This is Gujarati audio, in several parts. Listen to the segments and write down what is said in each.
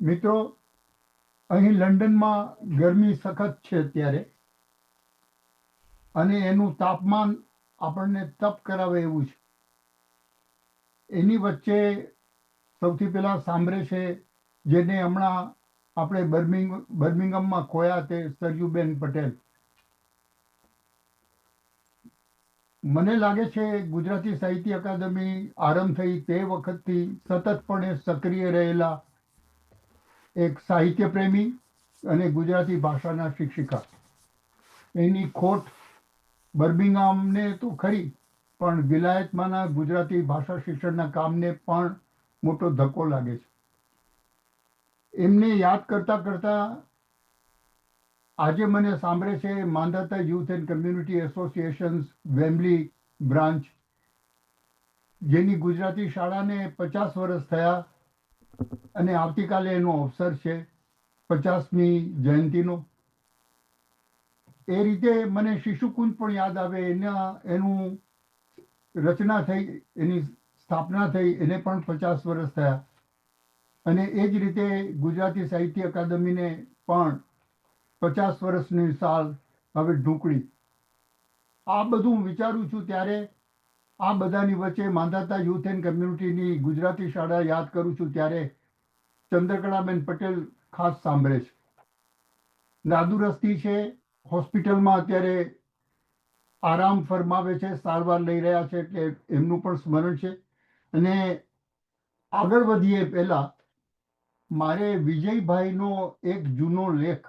મિત્રો, અહીં લંડનમાં ગરમી સખત છે અત્યારે, અને એનું તાપમાન આપણને તપ કરાવે એવું છે. એની વચ્ચે સૌથી પહેલા સાંભળે છે જેને હમણાં આપણે બર્મિંગમમાં ખોયા તે સરયુબેન પટેલ. મને લાગે છે ગુજરાતી સાહિત્ય અકાદમી આરંભ થઈ તે વખતથી સતતપણે સક્રિય રહેલા એક સાહિત્ય પ્રેમી અને ગુજરાતી ભાષાના શિક્ષિકા. એની ખોટ બર્મિંગહામને તો ખરી, પણ વિલાયતમાંના ગુજરાતી ભાષા શિક્ષણના કામને પણ મોટો ધક્કો લાગે છે. એમને યાદ કરતા કરતા આજે મને સાંભળે છે Mandhata Youth and Community Associations Wembley Branch, જેની ગુજરાતી શાળાને 50 વર્ષ થયા, અને આવતીકાલે એનો અવસર છે 50મી જયંતિનો. એ રીતે મને શિશુકુંજ પણ યાદ આવે. એનું રચના થઈ, એની સ્થાપના થઈ, એને પણ 50 વર્ષ થયા. અને એ જ રીતે ગુજરાતી સાહિત્ય અકાદમીને પણ 50 વર્ષની સાલ હવે ઢૂંકળી. આ બધું વિચારું છું ત્યારે આ બધાની વચ્ચે માંધાતા યુથ એન્ડ કમ્યુનિટીની ગુજરાતી શાળા યાદ કરું છું ત્યારે ચંદ્રકલાબેન પટેલ ખાસ સાંભળે છે. નાદુરસ્તી છે, હોસ્પિટલમાં અત્યારે આરામ ફરમાવે છે, સારવાર લઈ રહ્યા છે, એટલે એમનું પણ સ્મરણ છે. અને આગળ વધીએ પહેલા મારે વિજયભાઈનો એક જૂનો લેખ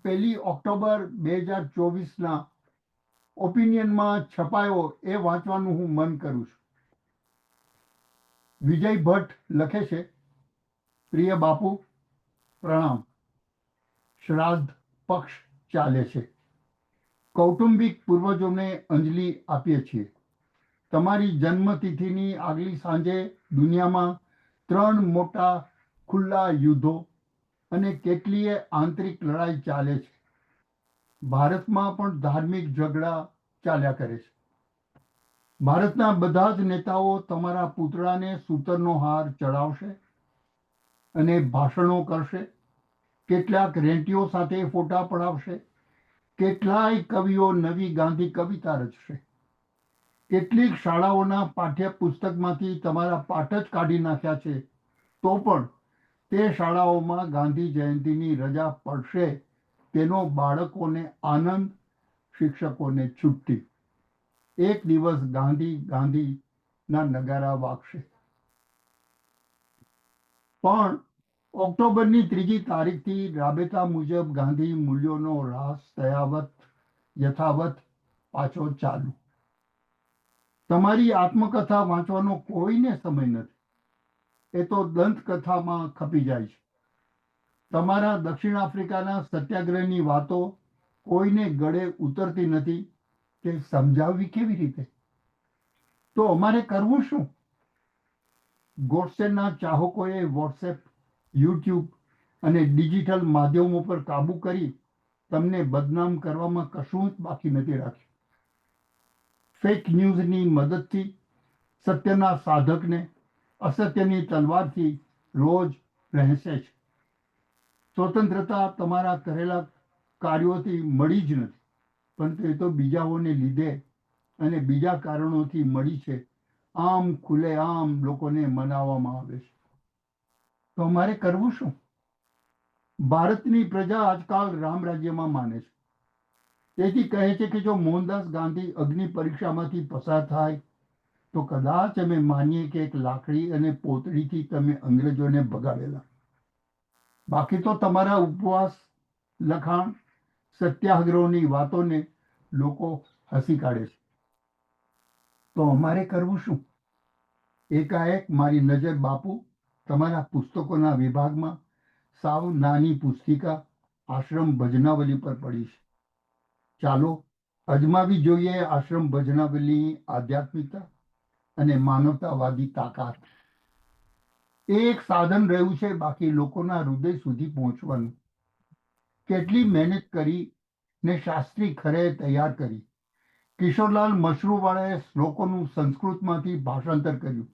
1 ઓક્ટોબર 2024ના ઓપિનિયનમાં છપાયો એ વાંચવાનું હું મન કરું છું. વિજય ભટ્ટ લખે છે, પ્રિય બાપુ, પ્રણામ. શ્રાદ્ધ પક્ષ ચાલે છે. કૌટુંબિક પૂર્વજોને અંજલિ આપીએ છીએ. તમારી જન્મતિથિની આગલી સાંજે દુનિયામાં 3 મોટા ખુલ્લા યુદ્ધો અને કેટલીય આંતરિક લડાઈ ચાલે છે. ભારતમાં પણ ધાર્મિક ઝઘડા ચાલ્યા કરે છે. ભારતના બધા જ નેતાઓ તમારા પુતળાને સૂતરનો હાર ચડાવશે અને ભાષણો કરશે. કેટલાક રેંટીઓ સાથે ફોટા પડાવશે. કેટલાય કવિઓ નવી ગાંધી કવિતા રચશે. કેટલીક શાળાઓના પાઠ્યપુસ્તકમાંથી તમારા પાઠ જ કાઢી નાખ્યા છે, તો પણ તે શાળાઓમાં ગાંધી જયંતિની રજા પડશે તેનો બાળકોને આનંદ, શિક્ષકોને છુટ્ટી. એક દિવસ ગાંધી ગાંધીના નગારા વાગશે. પણ ઓક્ટોબરની 3જી તારીખથી રાબેતા મુજબ ગાંધી મૂલ્યોનો રાસ યથાવત પાછો ચાલુ. તમારી આત્મકથા વાંચવાનો કોઈને સમય નથી. એ તો દંતકથામાં ખપી જાય છે. તમારા દક્ષિણ આફ્રિકાના સત્યાગ્રહની વાતો કોઈને ગળે ઉતરતી નથી કે સમજાવવી કેવી રીતે. તો અમારે કરવું શું? ગોડસેના ચાહકોએ વોટ્સએપ, યુટ્યુબ અને ડિજિટલ માધ્યમો પર કાબૂ કરી તમને બદનામ કરવામાં કશું જ બાકી નથી રાખ્યું. ફેક ન્યૂઝની મદદથી સત્યના સાધકને અસત્યની તલવારથી રોજ રહેશે છે. સ્વતંત્રતા તમારા કરેલા કાર્યોથી મળી જ નથી, પરંતુ એ તો બીજાઓને લીધે અને બીજા કારણોથી મળી છે. આમ ખુલ્લેઆમ લોકોને મનાવવામાં આવે છે. તો અમારે કરવું શું? ભારતની પ્રજા આજકાલ રામ રાજ્યમાં માને છે. તેથી કહે છે કે જો મોહનદાસ ગાંધી અગ્નિ પરીક્ષામાંથી પસાર થાય તો કદાચ અમે માનીએ કે એક લાકડી અને પોતડીથી તમે અંગ્રેજોને ભગાડેલા. બાકી તો તમારા ઉપવાસ, લખાણ, સત્યાગ્રહોની વાતોને લોકો હસી કાઢે છે. તો અમારે કરવું શું? એકાએક મારી નજર બાપુ તમારા પુસ્તકોના વિભાગમાં સાવ નાની પુસ્તિકા આશ્રમ ભજનાવલી પર પડી છે. ચાલો અજમાવી જોઈએ આશ્રમ ભજનાવલીની આધ્યાત્મિકતા અને માનવતાવાદી તાકાત. એ એક સાધન રહ્યું છે બાકી લોકોના હૃદય સુધી પહોંચવાનું. કેટલી મહેનત કરી ને શાસ્ત્રી ખરે તૈયાર કરી. કિશોરલાલ મશરૂવાળાએ શ્લોકોનું સંસ્કૃતમાંથી ભાષાંતર કર્યું.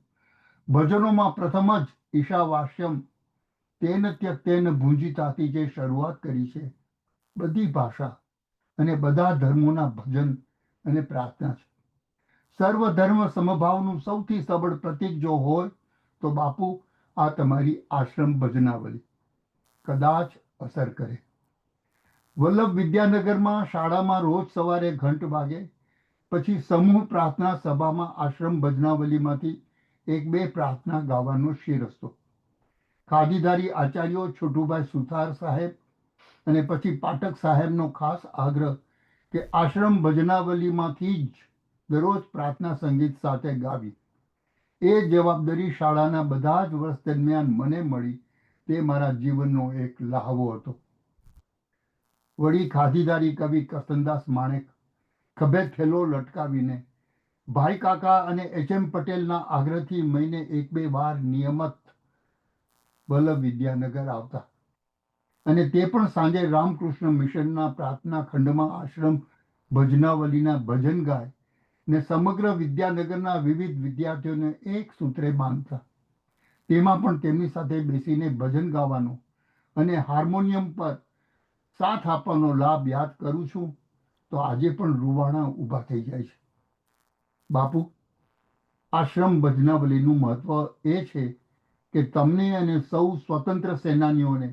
ભજનોમાં પ્રથમ જ ઈશાવાસ્યમ તેન ત્યક્તેન ભુંજીતાથી જે શરૂઆત કરી છે, બધી ભાષા અને બધા ધર્મોના ભજન અને પ્રાર્થના છે. સર્વધર્મ સમભાવનું સૌથી સબળ પ્રતીક જો હોય તો બાપુ, આ તમારી આશ્રમ ભજનાવલી કદાચ અસર કરે. વલ્લભ વિદ્યાનગરમાં શાળામાં રોજ સવારે ઘંટ વાગે, પછી સમૂહ પ્રાર્થના સભામાં આશ્રમ ભજનાવલીમાંથી એક બે પ્રાર્થના ગાવાનો શિરસ્તો. ખાદીધારી આચાર્યો છોટુભાઈ સુથાર સાહેબ અને પછી પાઠક સાહેબનો ખાસ આગ્રહ કે આશ્રમ ભજનાવલીમાંથી જ દરરોજ પ્રાર્થના સંગીત સાથે ગાવી. એ જવાબદારી શાળાના બધા જ વર્ષ દરમિયાન મને મળી. તે મારા જીવનનો એક લહાવો હતો. વળી ખાદીધારી કવિ કરસનદાસ માણેક ખભે થેલો લટકાવીને ભાઈ કાકા અને એચ.એમ. પટેલના આગ્રહથી મહિને એક બે વાર નિયમિત વલ્લભ વિદ્યાનગર આવતા અને તે પણ સાંજે રામકૃષ્ણ મિશનના પ્રાર્થના ખંડમાં આશ્રમ ભજનાવલીના ભજન ગાય ને સમગ્ર વિદ્યાનગરના વિવિધ વિદ્યાર્થીઓને એક સૂત્રે બાંધતા. તેમાં પણ તેમની સાથે બેસીને ભજન ગાવાનો અને હાર્મોનિયમ પર સાથ આપવાનો લાભ યાદ કરું છું તો આજે પણ રૂવાણા ઊભા થઈ જાય છે. બાપુ, આશ્રમ ભજનાવલીનું મહત્વ એ છે કે તમને અને સૌ સ્વતંત્ર સેનાનીઓને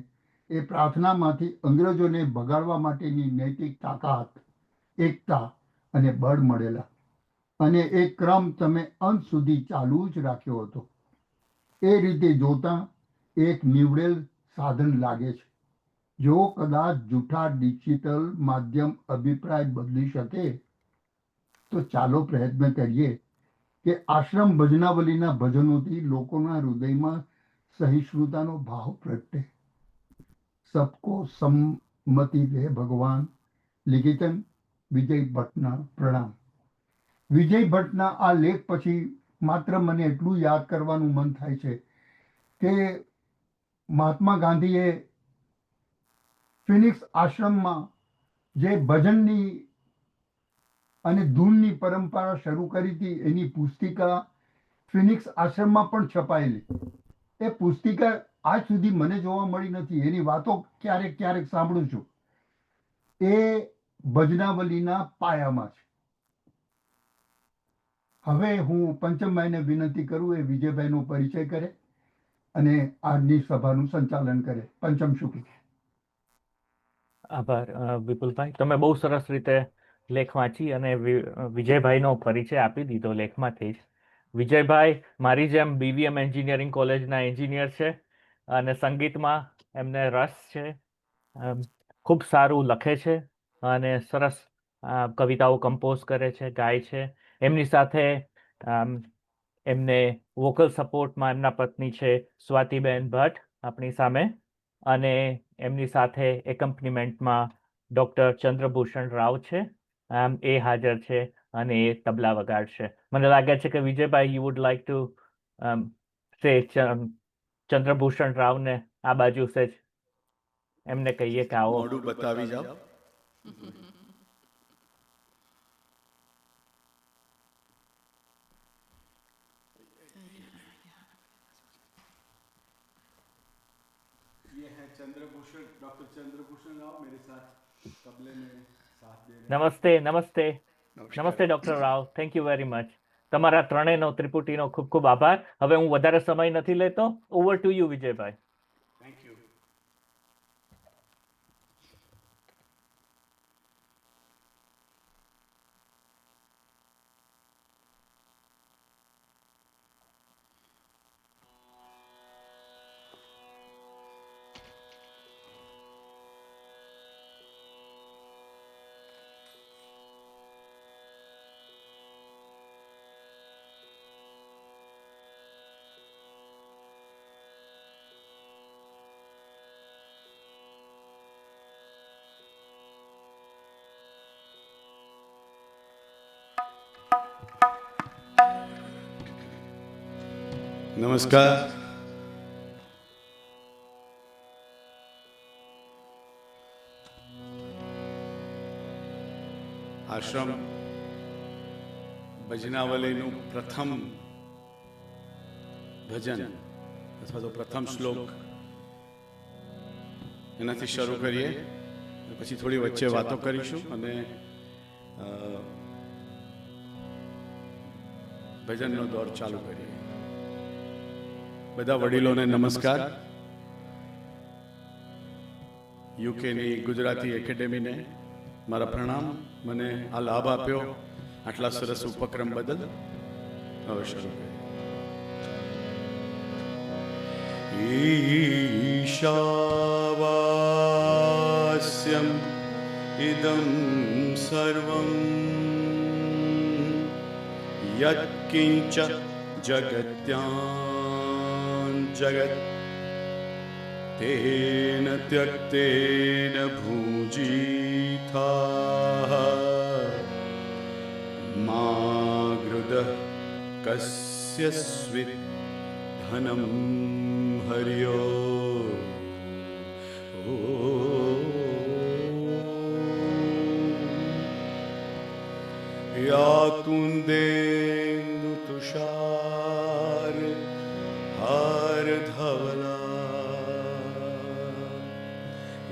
એ પ્રાર્થનામાંથી અંગ્રેજોને ભગાડવા માટેની નૈતિક તાકાત, એકતા અને બળ મળેલા અને એ ક્રમ તમે અંત સુધી ચાલુ જ રાખ્યો હતો. એ રીતે જોતા એક નીવડેલ સાધન લાગે છે. જો કદાચ જૂઠા ડિજિટલ માધ્યમ અભિપ્રાય બદલી શકે તો ચાલો પ્રયત્ન કરીએ કે આશ્રમ ભજનાવલીના ભજનોથી લોકોના હૃદયમાં સહિષ્ણુતાનો ભાવ પ્રગટે. સબકો સંમતિ રે ભગવાન. લિખિતન વિજય ભટ્ટના પ્રણામ. વિજય ભટ્ટના આ લેખ પછી માત્ર મને એટલું યાદ કરવાનું મન થાય છે કે મહાત્મા ગાંધીએ ફિનિક્સ આશ્રમમાં જે ભજનની અને ધૂનની પરંપરા શરૂ કરી હતી, એની પુસ્તિકા ફિનિક્સ આશ્રમમાં પણ છપાયેલી. એ પુસ્તિકા આજ સુધી મને જોવા મળી નથી. એની વાતો ક્યારેક ક્યારેક સાંભળું છું. એ ભજનાવલીના પાયામાં છે. હવે હું પંચમભાઈને વિનંતી કરું એ વિજયભાઈનો પરિચય કરે અને આજની સભાનું સંચાલન કરે. પંચમ શુક્લ. આભાર વિપુલભાઈ, તમે બહુ સરસ રીતે લેખ વાંચી અને વિજયભાઈનો પરિચય આપી દીધો લેખમાંથી જ. વિજયભાઈ મારી જેમ BVM એન્જિનિયરિંગ કોલેજના એન્જિનિયર છે અને સંગીતમાં એમને રસ છે. ખૂબ સારું લખે છે અને સરસ કવિતાઓ કમ્પોઝ કરે છે, ગાય છે. એમની સાથે એમને વોકલ સપોર્ટમાં એમના પત્ની છે સ્વાતિબેન ભટ્ટ આપણી સામે, અને એમની સાથે એકમ્પનીમેન્ટમાં ડૉક્ટર ચંદ્રભૂષણ રાવ છે, એ હાજર છે અને એ તબલા વગાડશે. મને લાગે છે કે Vijaybhai you would like to say Chandrabhushan રાવને આ બાજુ સેજ એમને કહીએ કે આવો. મોઢું બતાવી જાઓ. ये है चंद्रभूषण, डॉक्टर चंद्रभूषण राव मेरे साथ तबले में साथ दे रहे हैं. નમસ્તે નમસ્તે નમસ્તે doctor Rao, thank you very much. તમારા ત્રણેયનો ત્રિપુટીનો ખૂબ ખૂબ આભાર. હવે હું વધારે સમય નથી લેતો. Over to you Vijaybhai. Thank you. नमस्कार. આશ્રમ ભજનાવલીનું પ્રથમ ભજન અથવા તો પ્રથમ શ્લોક એનાથી શરૂ કરીએ, પછી થોડી વચ્ચે વાતો કરીશું અને ભજનનો દોર ચાલુ કરીએ. બધા વડીલોને નમસ્કાર. યુકેની ગુજરાતી એકેડેમીને મારા પ્રણામ. મને આ લાભ આપ્યો આટલા સરસ ઉપક્રમ બદલ. હવે શરૂ કરીએ. ઈશાવાસ્યમ ઇદં સર્વં યત્કિંચ જગત્યાં જગત તેન ત્યક્તેન ભુજીથા મા ગૃદઃ કસ્ય સ્વિત ધનમ હર્યો. યા કુંદેન્દુ તુષાર હાર ધવલા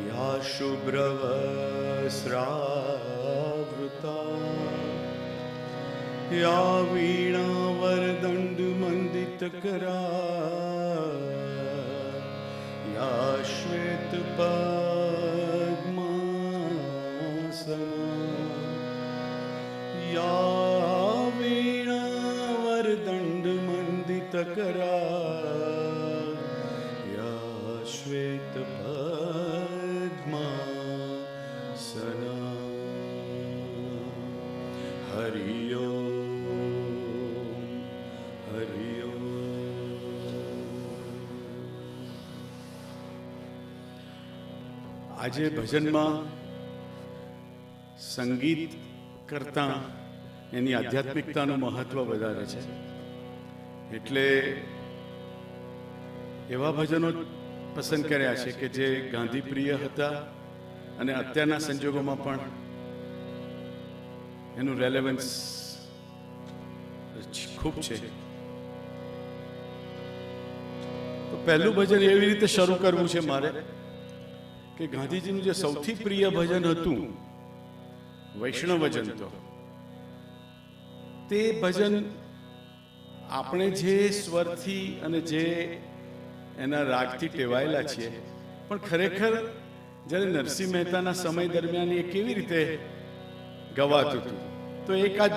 યા શુભ્રવસ્ત્રાવૃતા યા વીણા વરદંડ મંડિત કરા યા શ્વેત પદ્માસના યા વીણા વરદંડ મંડિત કરા યા શ્વેત પદ્માસના. હરિ ઓમ હરિ ઓમ. આજે ભજનમાં સંગીત કરતાં એની આધ્યાત્મિકતાનું મહત્વ વધારે છે, એટલે એવા ભજનો પસંદ કર્યા છે કે જે ગાંધી પ્રિય હતા અને અત્યારના સંજોગોમાં પણ એનું રેલેવન્સ ખૂબ છે. તો પહેલું ભજન એવી રીતે શરૂ કરવું છે મારે કે ગાંધીજીનું જે સૌથી પ્રિય ભજન હતું વૈષ્ણવજન, તો તે ભજન આપણે જે સ્વરથી અને જે એના રાગથી ટેવાયેલા છીએ, પણ ખરેખર જ્યારે નરસિંહ મહેતાના સમય દરમિયાન એ કેવી રીતે ગવાતું હતું, તો એકાદ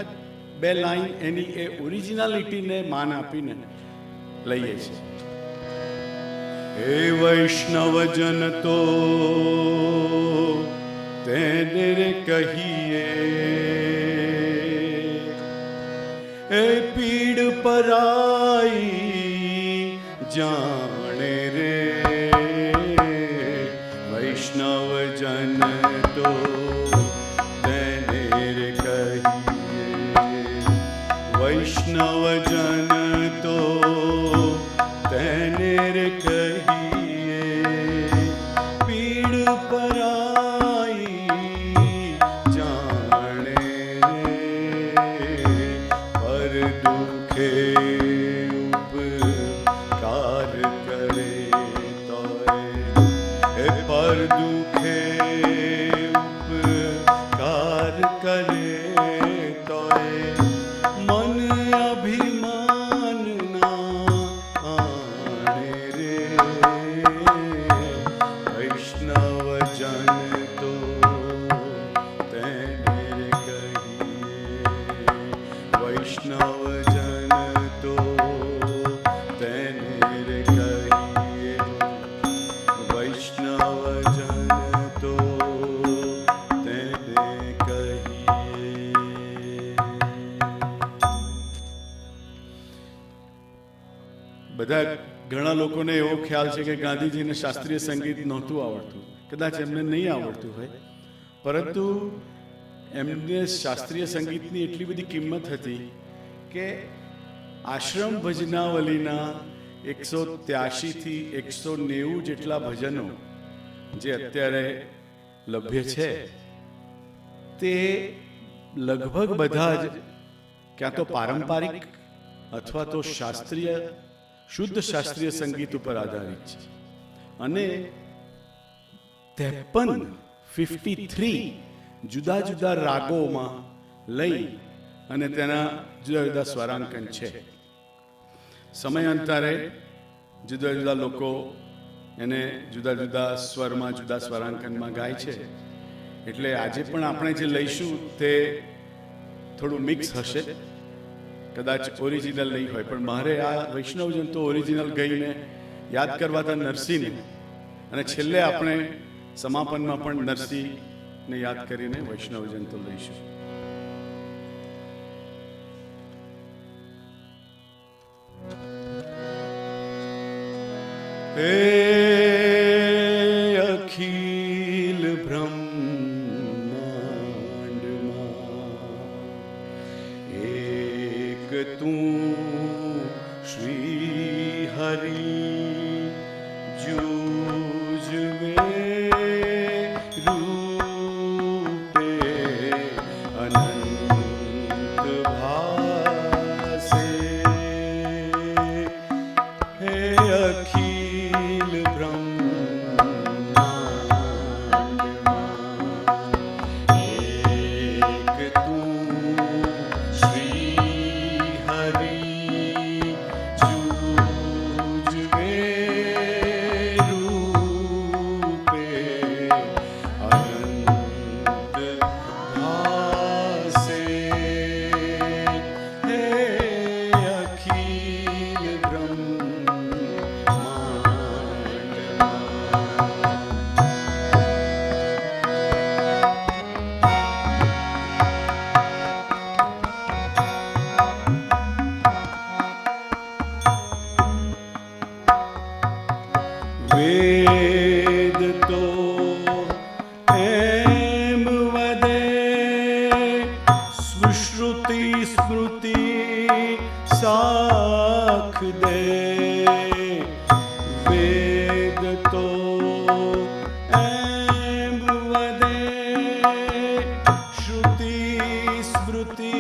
બે લાઈન એની એ ઓરિજિનાલિટીને માન આપીને લઈએ છીએ. હે વૈષ્ણવજન તો તેને રે કહીએ, એ પીડ પરાઈ જાણે રે. વૈષ્ણવજન તો તેને રે કહીએ, વૈષ્ણવજન તો તેને રે કહીએ, પીડ પરાઈ જાણે પર દુખે ઉપકાર કરે તોય, એ પર દુખે ઉપકાર કરે તોય મન અભિમાન ના આણે રે. વૈષ્ણવજન તો તેને રે કહીએ, વૈષ્ણવજન તો તેને રે કહીએ, વૈષ્ણવજન તો તેને કહીએ. બધા ઘણા લોકોને એવો ખ્યાલ છે કે ગાંધીજીને શાસ્ત્રીય સંગીત નહોતું આવડતું. કદાચ એમને નહીં આવડતું હોય, પરંતુ એમને શાસ્ત્રીય સંગીતની એટલી બધી કિંમત હતી કે આશ્રમ ભજનાવલીના 183 થી 190 જેટલા ભજનો જે અત્યારે લભ્ય છે, તે લગભગ બધા જ ક્યાં તો પારંપરિક અથવા તો શાસ્ત્રીય શુદ્ધ શાસ્ત્રીય સંગીત ઉપર આધારિત છે. અને 53 જુદા જુદા રાગોમાં લઈ અને તેના જુદા જુદા સ્વરાંકન છે. સમયાંતરે જુદા જુદા લોકો એને જુદા જુદા સ્વરમાં જુદા સ્વરાંકનમાં ગાય છે. એટલે આજે પણ આપણે જે લઈશું તે થોડું મિક્સ હશે, કદાચ ઓરિજિનલ નહીં હોય, પણ મારે આ વૈષ્ણવજન તો ઓરિજિનલ ગઈને યાદ કરવા હતા નરસિંહને, અને છેલ્લે આપણે સમાપનમાં પણ નરસિંહને યાદ કરીને વૈષ્ણવજન તો લઈશું. હે અખિલ બ્રહ્માંડમાં એક તું શ્રી હરિ જુજવે રૂપે અનંત ભાસે. હે અખિલ બ્રહ્માંડમાં એક તું શ્રી હરિ જુજવે રૂપે અનંત ભાસે. હે અખિલ વેદ તો એમ વદે, સુશ્રુતિ સ્મૃતિ સાખ દે. વેદ તો એમ વદે, શ્રુતિ સ્મૃતિ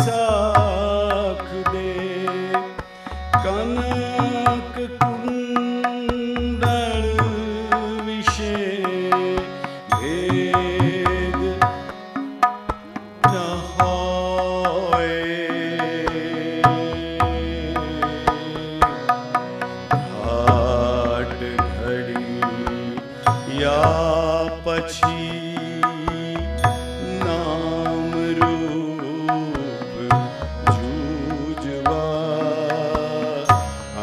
સાખ દે. કનક કુંડળ વિશે ભેદ ન હોય. ઘાટ ઘડી યા પછી નામ રૂપ જૂજવા.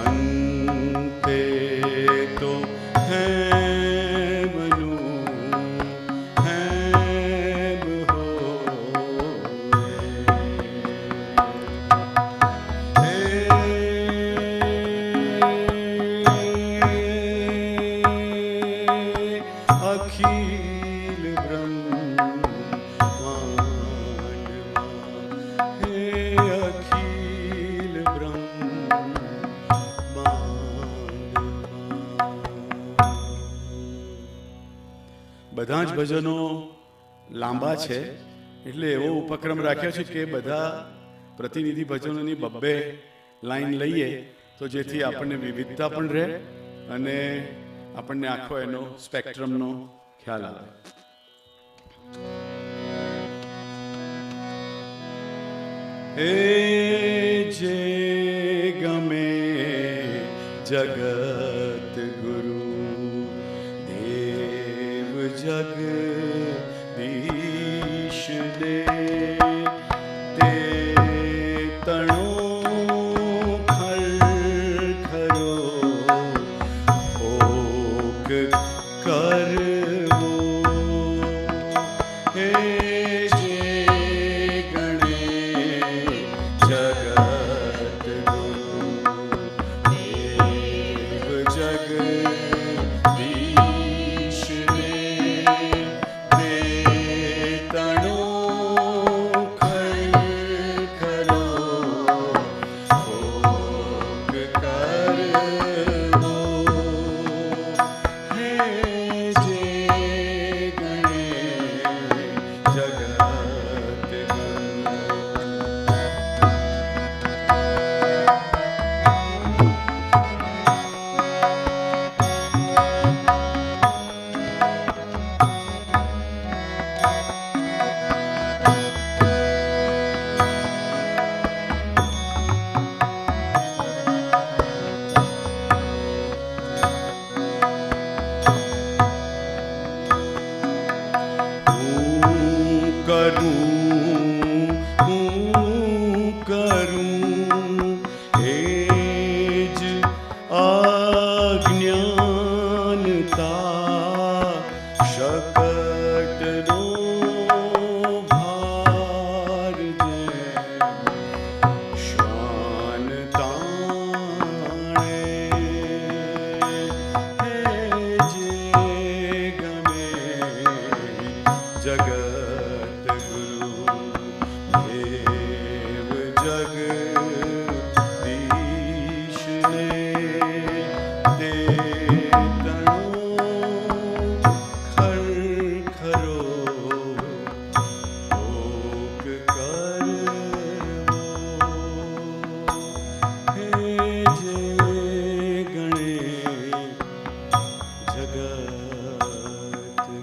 અંતે તો હેમનું હેમ હોય. અખિલ બ્રહ્માંડમાં, હે અખિલ બ્રહ્માંડમાં. બધા જ ભજનો લાંબા છે, એટલે એવો ઉપક્રમ રાખ્યો છે કે બધા પ્રતિનિધિ ભજનોની 2 લાઈન લઈએ, તો જેથી આપણને વિવિધતા પણ રહે અને આપણને આખો એનો સ્પેક્ટ્રમનો ખ્યાલ આવે. હે જે ગમે જગત ગુરુ દેવ જગદીશ દે. તે તણો ખરો ભોગ કરવો. હે જે ગણે જગત ગુરુ દેવ જગદીશ દે. તે તણો ખરો ભોગ કરવો. હે જે ગણે જગત ગુરુ. શકટનો ભાર જેમ શ્વાન તાણે હે જે ગમે જગત ગુરુ દેવ જગદીશને તે તણો ખરખરો ભોગ કરવો હે જે ગણે જગત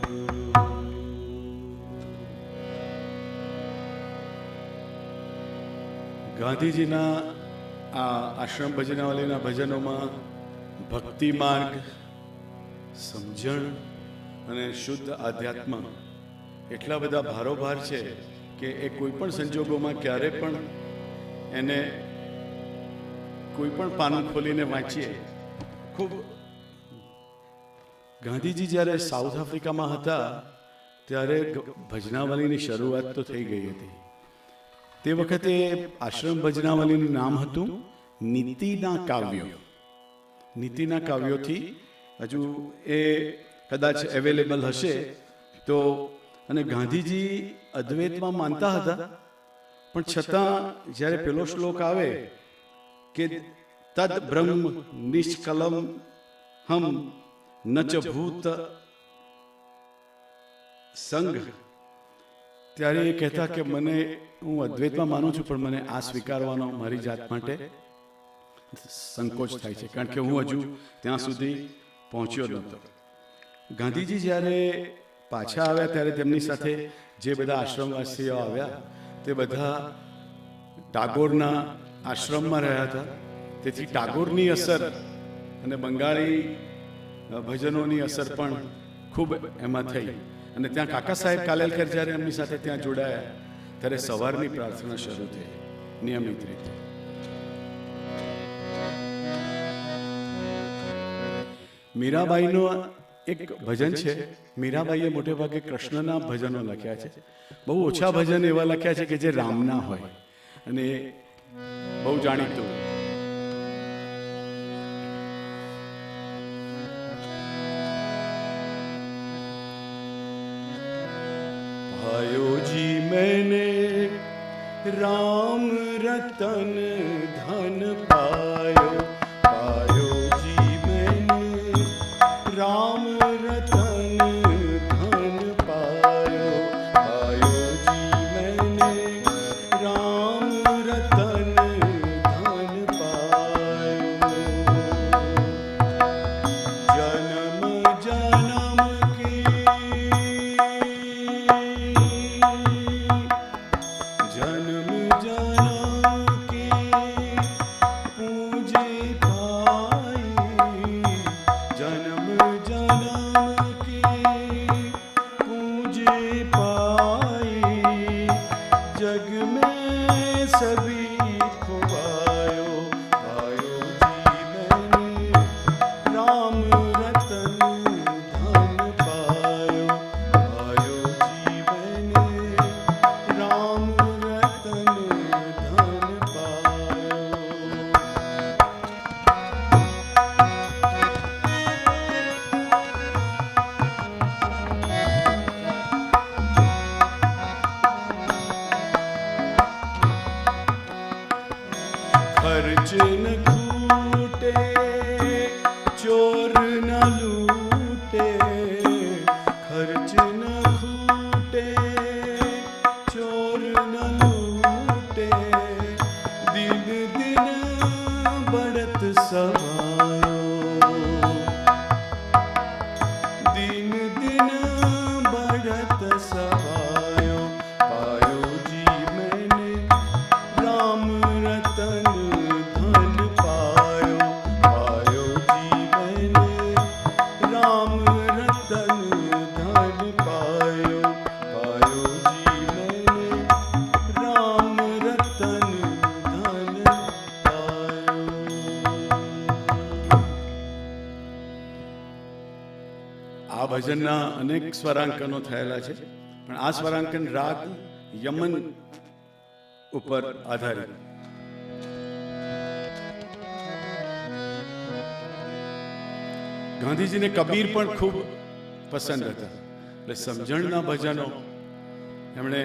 ગુરુ. ગાંધીજીના આ આશ્રમ ભજનાવલીના ભજનોમાં ભક્તિ માર્ગ, સમજણ અને શુદ્ધ આધ્યાત્મ એટલા બધા ભારોભાર છે કે એ કોઈ પણ સંજોગોમાં ક્યારે પણ એને કોઈ પણ પાનું ખોલીને વાંચીએ. ખૂબ ગાંધીજી જ્યારે સાઉથ આફ્રિકામાં હતા ત્યારે ભજનાવલીની શરૂઆત તો થઈ ગઈ હતી. તે વખતે આશ્રમ ભજનાવલીનું નામ હતું નીતિના કાવ્યો. નીતિના કાવ્યોથી હજુ એ કદાચ અવેલેબલ હશે તો. અને ગાંધીજી અદ્વૈતમાં માનતા હતા, પણ છતાં જ્યારે પેલો શ્લોક આવે કે તદ બ્રહ્મ નિષ્કલમ હમ નચ ભૂત સંગ, ત્યારે એ કહેતા કે મને, હું અદ્વૈતમાં માનું છું પણ મને આ સ્વીકારવાનો મારી જાત માટે સંકોચ થાય છે, કારણ કે હું હજુ ત્યાં સુધી પહોંચ્યો નહોતો. ગાંધીજી જ્યારે પાછા આવ્યા ત્યારે તેમની સાથે જે બધા આશ્રમવાસીઓ આવ્યા તે બધા ટાગોરના આશ્રમમાં રહ્યા હતા. તેથી ટાગોરની અસર અને બંગાળી ભજનોની અસર પણ ખૂબ એમાં થઈ. અને ત્યાં કાકા સાહેબ કાલેલકર જ્યારે એમની સાથે ત્યાં જોડાયા ત્યારે સવારની પ્રાર્થના શરૂ થઈ નિયમિત રીતે. મીરાબાઈનો એક ભજન છે. મીરાબાઈએ મોટે ભાગે કૃષ્ણના ભજનો લખ્યા છે. બહુ ઓછા ભજન એવા લખ્યા છે કે જે રામના હોય, અને બહુ જાણીતું. पायो जी मैंने राम रतन धन पायो, पायो जी मैंने राम रतन धन पायो, पायो जी मैंने राम रतन धन पायो. जन्म जन्म की जन्म जन्म की આ ભજનના અનેક સ્વરાંકનો થયેલા છે, પણ આ સ્વરાંકન રાગ યમન ઉપર આધારિત. ગાંધીજીને કબીર પણ ખૂબ પસંદ હતા, એટલે સમજણના ભજનો એમણે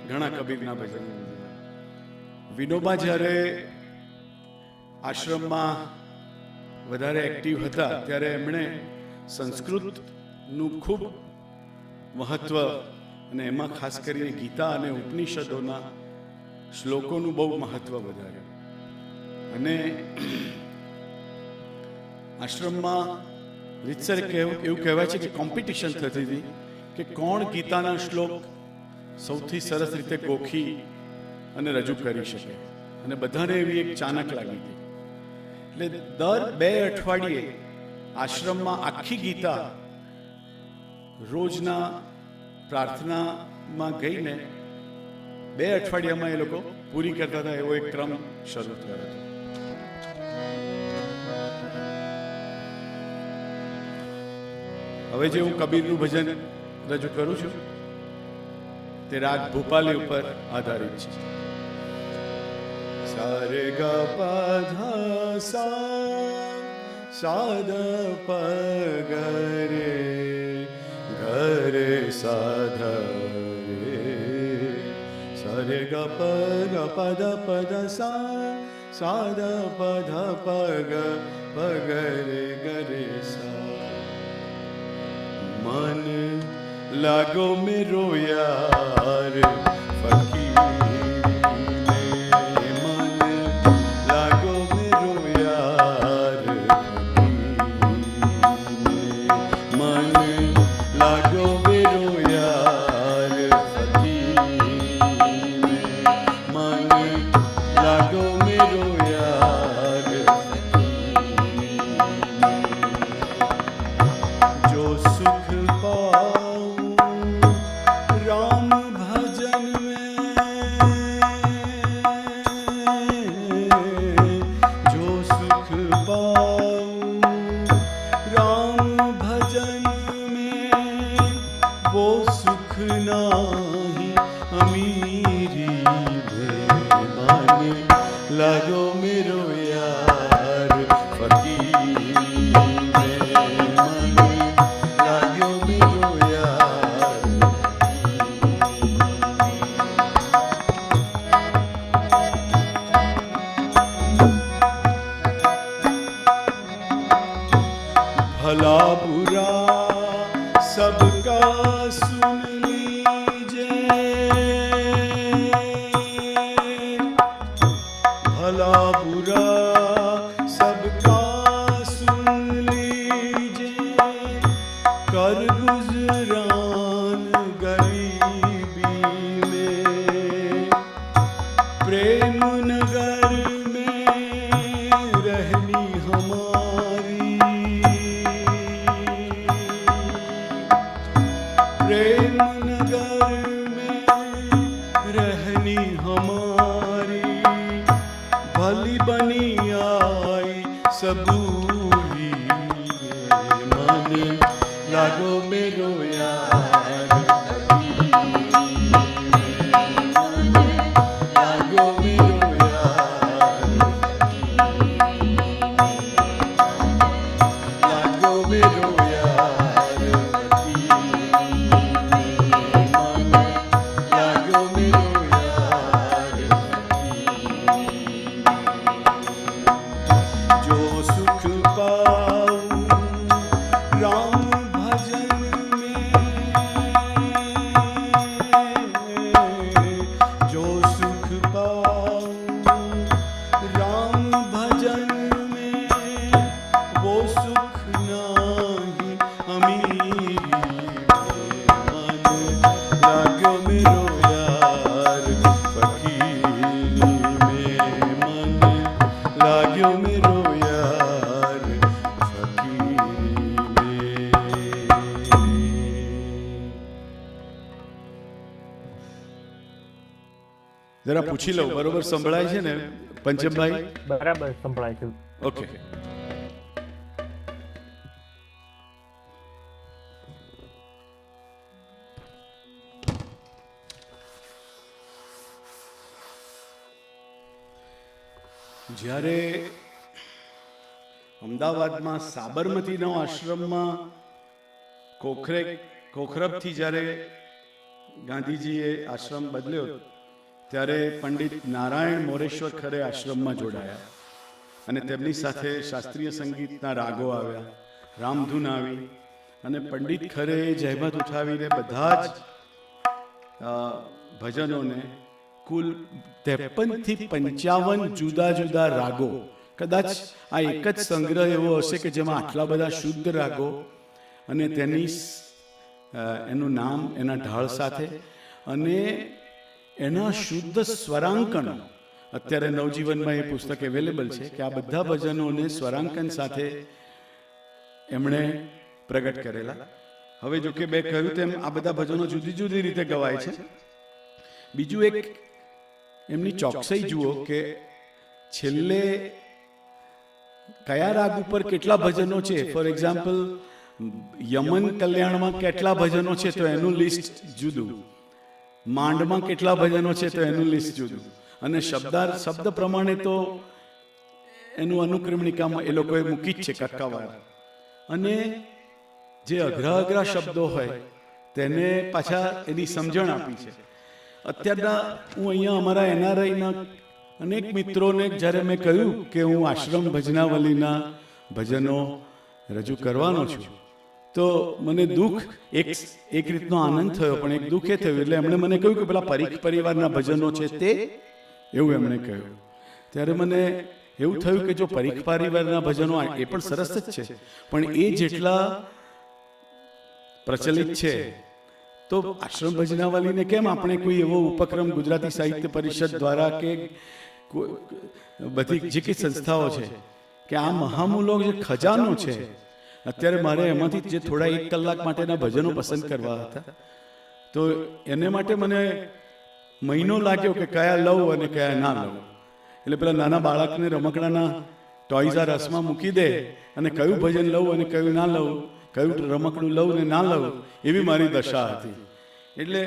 ઘણા કબીરના ભજનો. વિનોબા જ્યારે આશ્રમમાં વધારે એક્ટિવ હતા ત્યારે એમણે સંસ્કૃતનું ખૂબ મહત્વ અને એમાં ખાસ કરીને ગીતા અને ઉપનિષદોના શ્લોકોનું બહુ મહત્વ વધાર્યું. અને આશ્રમમાં રીતસર એવું કહેવાય છે કે કોમ્પિટિશન થતી હતી કે કોણ ગીતાના શ્લોક સૌથી સરસ રીતે ગોખી અને રજૂ કરી શકે, અને બધાને એવી એક ચાનક લાગી હતી. એટલે દર 2 અઠવાડિયે આશ્રમમાં આખી ગીતા રોજના પ્રાર્થનામાં ગઈને 2 અઠવાડિયામાં એ લોકો પૂરી કરતા હતા. એવો એક ક્રમ શરૂ થયો હતો. હવે જે હું કબીરનું ભજન રજૂ કરું છું તે રાગ ભોપાલી ઉપર આધારિત છે. સારે ગ પ ધ સા દ પ ગ રે ઘરે સા ધ રે સારે ગ પ દ પ દ સા દ પ ધ પ ગ રે ગરે સા. मन लागो मेरो यार फकीर में, मन लागो मेरो यार फकीर में, मन लागो मेरो यार फकीर में, मन लागो मेरो यार फकीर में. जो सुख राम भजन में, जो सुख पाऊं राम भजन में, वो सुख नाही अमीरी में. मन लागो मेरो यार फकीर में, मन लागो मेरो यार. भला बुरा सबका सुन लीजिए, भला बुरा सबका सुन लीजिए, कर गुजरान गरीबी में, प्रेम नगर में रहनी हमारी, प्रेम नगर में रहनी हमारी, भली बनी आई सबूरी. मन लागो मेरो यार लागो मेरो यार लागो मेरो यार लागो मेरो यार. जो सुख पाऊं राम भजन में, जो सुख पाऊं राम भजन में, वो सुख नाही अमीरी में. मन लागो मेरो यार फकीर में, मन लागो मेरो यार फकीर में. જરા પૂછી લઉં, બરોબર સંભળાય છે ને પંચમભાઈ? બરાબર સંભળાય છે. ઓકે. જ્યારે અમદાવાદમાં સાબરમતીનો આશ્રમમાં કોખરબથી જ્યારે ગાંધીજીએ આશ્રમ બદલ્યો ત્યારે પંડિત નારાયણ મોરેશ્વર ખરે આશ્રમમાં જોડાયા અને તેમની સાથે શાસ્ત્રીય સંગીતના રાગો આવ્યા, રામધૂન આવી અને પંડિત ખરે જહેમત ઉઠાવીને બધા જ ભજનોને કુલ 53 થી 55 જુદા જુદા રાગો, કદાચ આ એક જ સંગ્રહ એવો હશે કે જેમાં આટલા બધા શુદ્ધ રાગો અને એનું નામ, એના ઢાળ સાથે અને એના શુદ્ધ સ્વરાંકનો. અત્યારે નવજીવનમાં એ પુસ્તક અવેલેબલ છે કે આ બધા ભજનોને સ્વરાંકન સાથે એમણે પ્રગટ કરેલા. હવે જો કે મેં કહ્યું તેમ આ બધા ભજનો જુદી જુદી રીતે ગવાય છે. બીજું એક એમની ચોકસાઈ જુઓ કે છેલ્લે કયા રાગ ઉપર કેટલા ભજનો છે. ફોર એક્ઝામ્પલ, યમન કલ્યાણમાં કેટલા ભજનો છે તો એનું લિસ્ટ જુદું, માંડમાં કેટલા ભજનો છે તો એનું લિસ્ટ જુદું, અને શબ્દ પ્રમાણે તો એનું અનુક્રમણિકામાં એ લોકોએ મૂકી જ છે કક્કાવાર. અને જે અઘરા અઘરા શબ્દો હોય તેને પાછા એની સમજણ આપી છે. અત્યારના હું અહીંયા અમારા એનઆરઆઈના અનેક મિત્રોને જ્યારે મેં કહ્યું કે હું આશ્રમ ભજનાવલીના ભજનો રજૂ કરવાનો છું તો મને દુઃખ, એક રીતનો આનંદ થયો પણ એક દુઃખ એ થયું. એટલે એમણે મને કહ્યું કે પેલા પરીખ પરિવારના ભજનો છે તે, એવું એમણે કહ્યું. ત્યારે મને એવું થયું કે જો પરીખ પરિવારના ભજનો એ પણ સરસ જ છે પણ એ જેટલા પ્રચલિત છે તો આશ્રમ ભજનાવલીને કેમ આપણે કોઈ એવો ઉપક્રમ ગુજરાતી સાહિત્ય પરિષદ દ્વારા કે બધી જે કંઈ સંસ્થાઓ છે કે આ મહામૂલો જે ખજાનો છે, અત્યારે મારે એમાંથી જે થોડા 1 કલાક માટેના ભજનો પસંદ કરવા હતા તો એને માટે મને મહિનો લાગ્યો કે કયા લઉં અને કયા ના લઉં. એટલે પેલા નાના બાળકને રમકડાના ટોયઝ આર અસમાં મૂકી દે અને કયું ભજન લઉં અને કયું ના લઉં, કયું રમકડું લઉં ને ના લઉં, એવી મારી દશા હતી. એટલે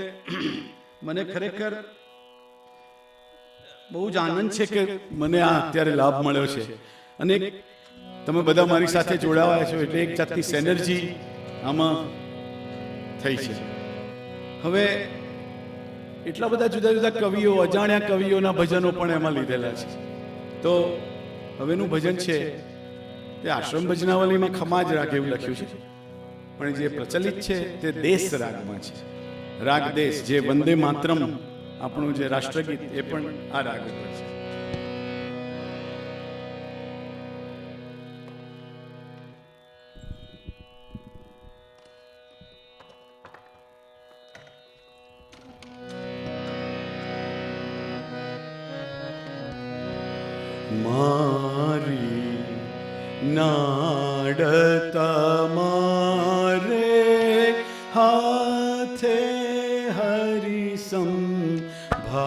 મને ખરેખર બહુ જ આનંદ છે કે મને આ અત્યારે લાભ મળ્યો છે અને તમે બધા મારી સાથે જોડાવાયા છો એટલે એક જાતની સેનર્જી આમાં થઈ છે. હવે એટલા બધા જુદા જુદા કવિઓ, અજાણ્યા કવિઓના ભજનો પણ એમાં લીધેલા છે. તો હવેનું ભજન છે તે આશ્રમ ભજનાવલીમાં ખમાજ રાગ એવું લખ્યું છે પણ જે પ્રચલિત છે તે દેશ રાગમાં છે. રાગ દેશ, જે વંદે માતરમ આપણું જે રાષ્ટ્રગીત એ પણ આ રાગ ઉપર છે. મારી નાડ તમારે હાથે હરિ સંભાળ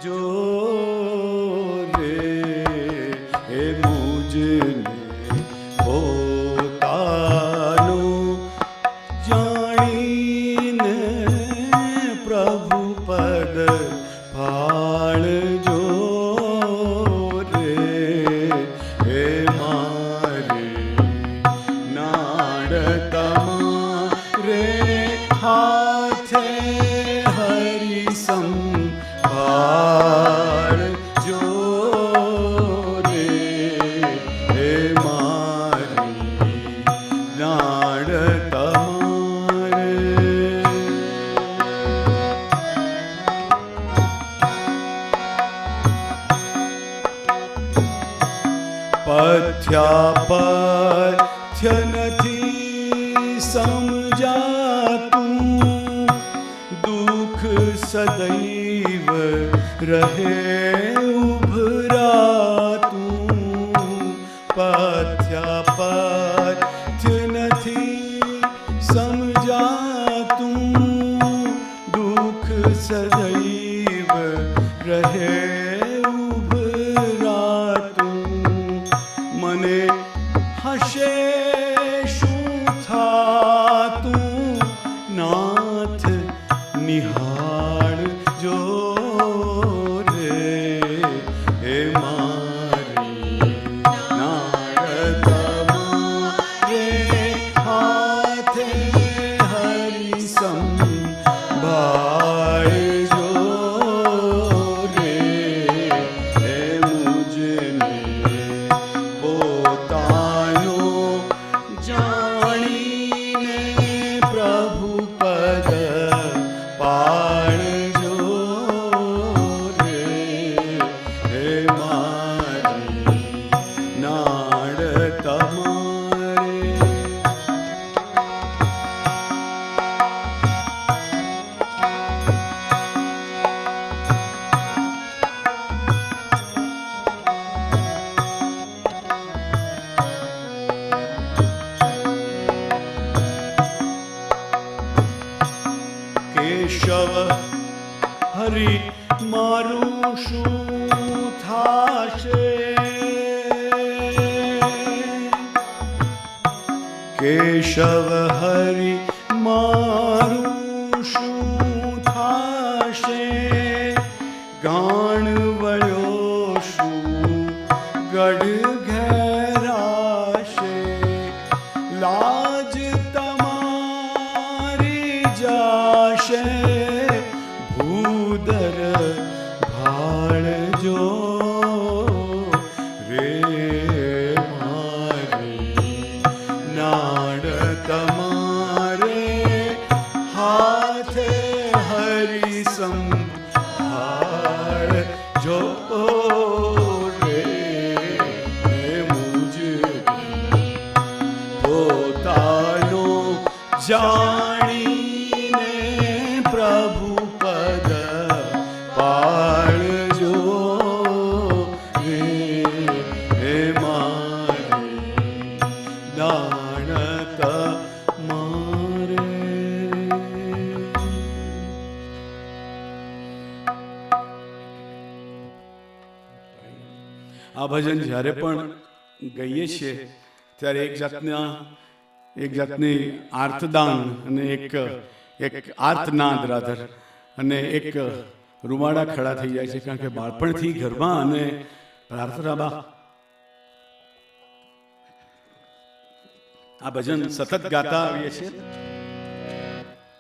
જો રે એ મુજને પોતાનું જાણીને પ્રભુ પદ ભાળજો પથ્ય નથી સમજાતું, દુઃખ સદૈવ રહે ઉભરાતું. પથ્ય નથી સમજાતું, દુઃખ સદૈવ રહે હશે શું થાતું નાથ નિહાળ જો રે કેશવ હરી મારું શું થાશે, કેશવ હરી મારું શું થાશે, ગાણ વયો શું ગઢ ઘેરાશે, લાજ તમારી જાશે, ભૂદર ભાળજો રે મારી, નાડ તમારે હાથે હરી સંભાળજો રે મુજ પોતાનો જાણીને પ્રભુ પદ પાળજો રે મારી, દાણ તમારે. આ ભજન જ્યારે પણ ગાઈએ છીએ ત્યારે એક જાતની આર્તદાન અને એક આર્તનાદ રાધર અને એક રૂવાડા ખડા થઈ જાય છે, કારણ કે બાળપણથી ઘરમાં અને પ્રાર્થનામાં આ ભજન સતત ગાતા આવીએ છીએ.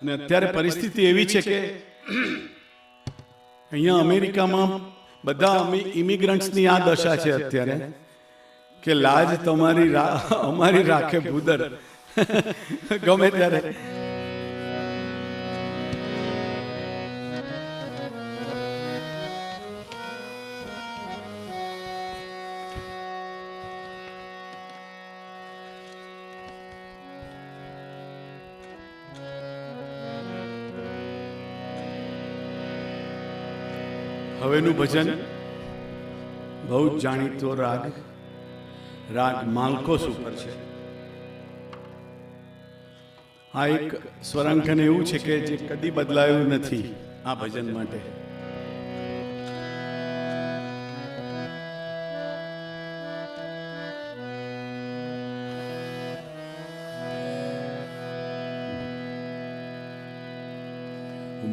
અને અત્યારે પરિસ્થિતિ એવી છે કે અહીંયા અમેરિકામાં બધા ઇમિગ્રન્ટ્સની આ દશા છે અત્યારે કે લાજ તમારી અમારી રાખે ભૂદર ગમે ત્યારે. હવેનું ભજન બહુ જ જાણીતો રાગ માલકોસ ઉપર છે. આ એક સ્વરાંકન એવું છે કે જે કદી બદલાયું નથી આ ભજન માટે.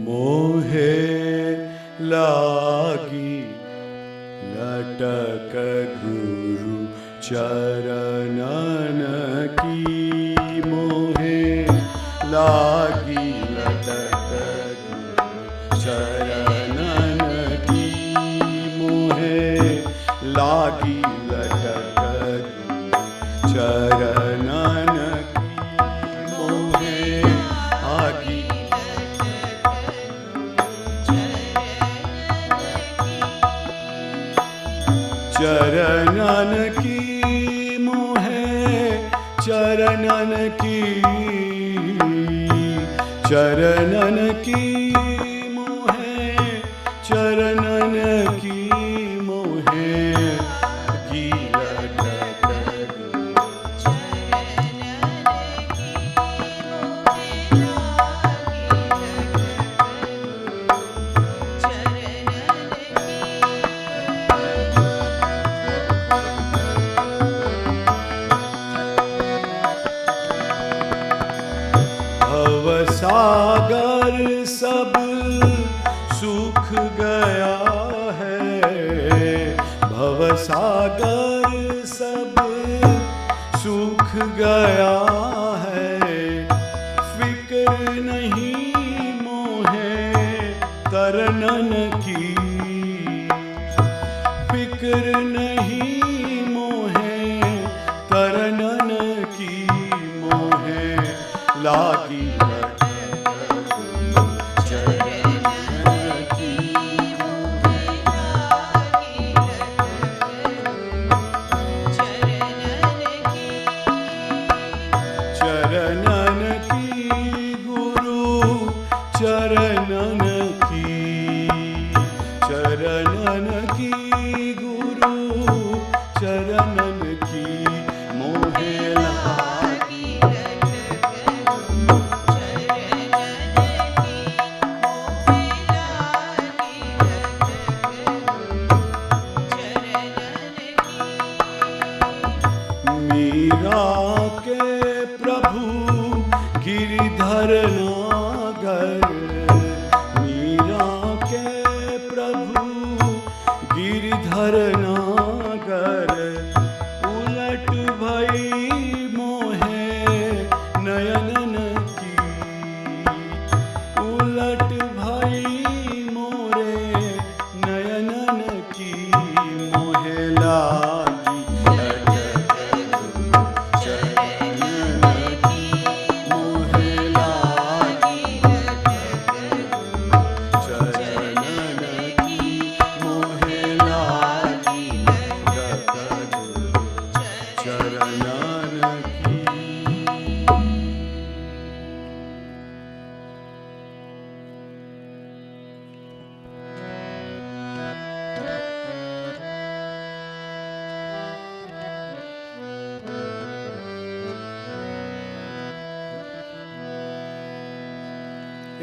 મોહે લાગી લટક ગુરુ ચરણન કી, મોહે લાગી લટક ગુરુ ચરણન કી, મોહે લાગી લટક ગુરુ ચરણન કી, મોહે આગી चरणन की, मोहे चरणन की, चरणन की, मोहे चरणन की, मोहे सागर सब सूख गया है, भव सागर सब सूख गया है, फिक्र नहीं मोहे तरनन की, फिक्र नहीं मोहे तरनन की, मोहे लागी गिरधर नागर मीरा के प्रभु गिरधर नागर उलट भई मोहे नयन की उलट भई मोरे नयन की मोहे लागी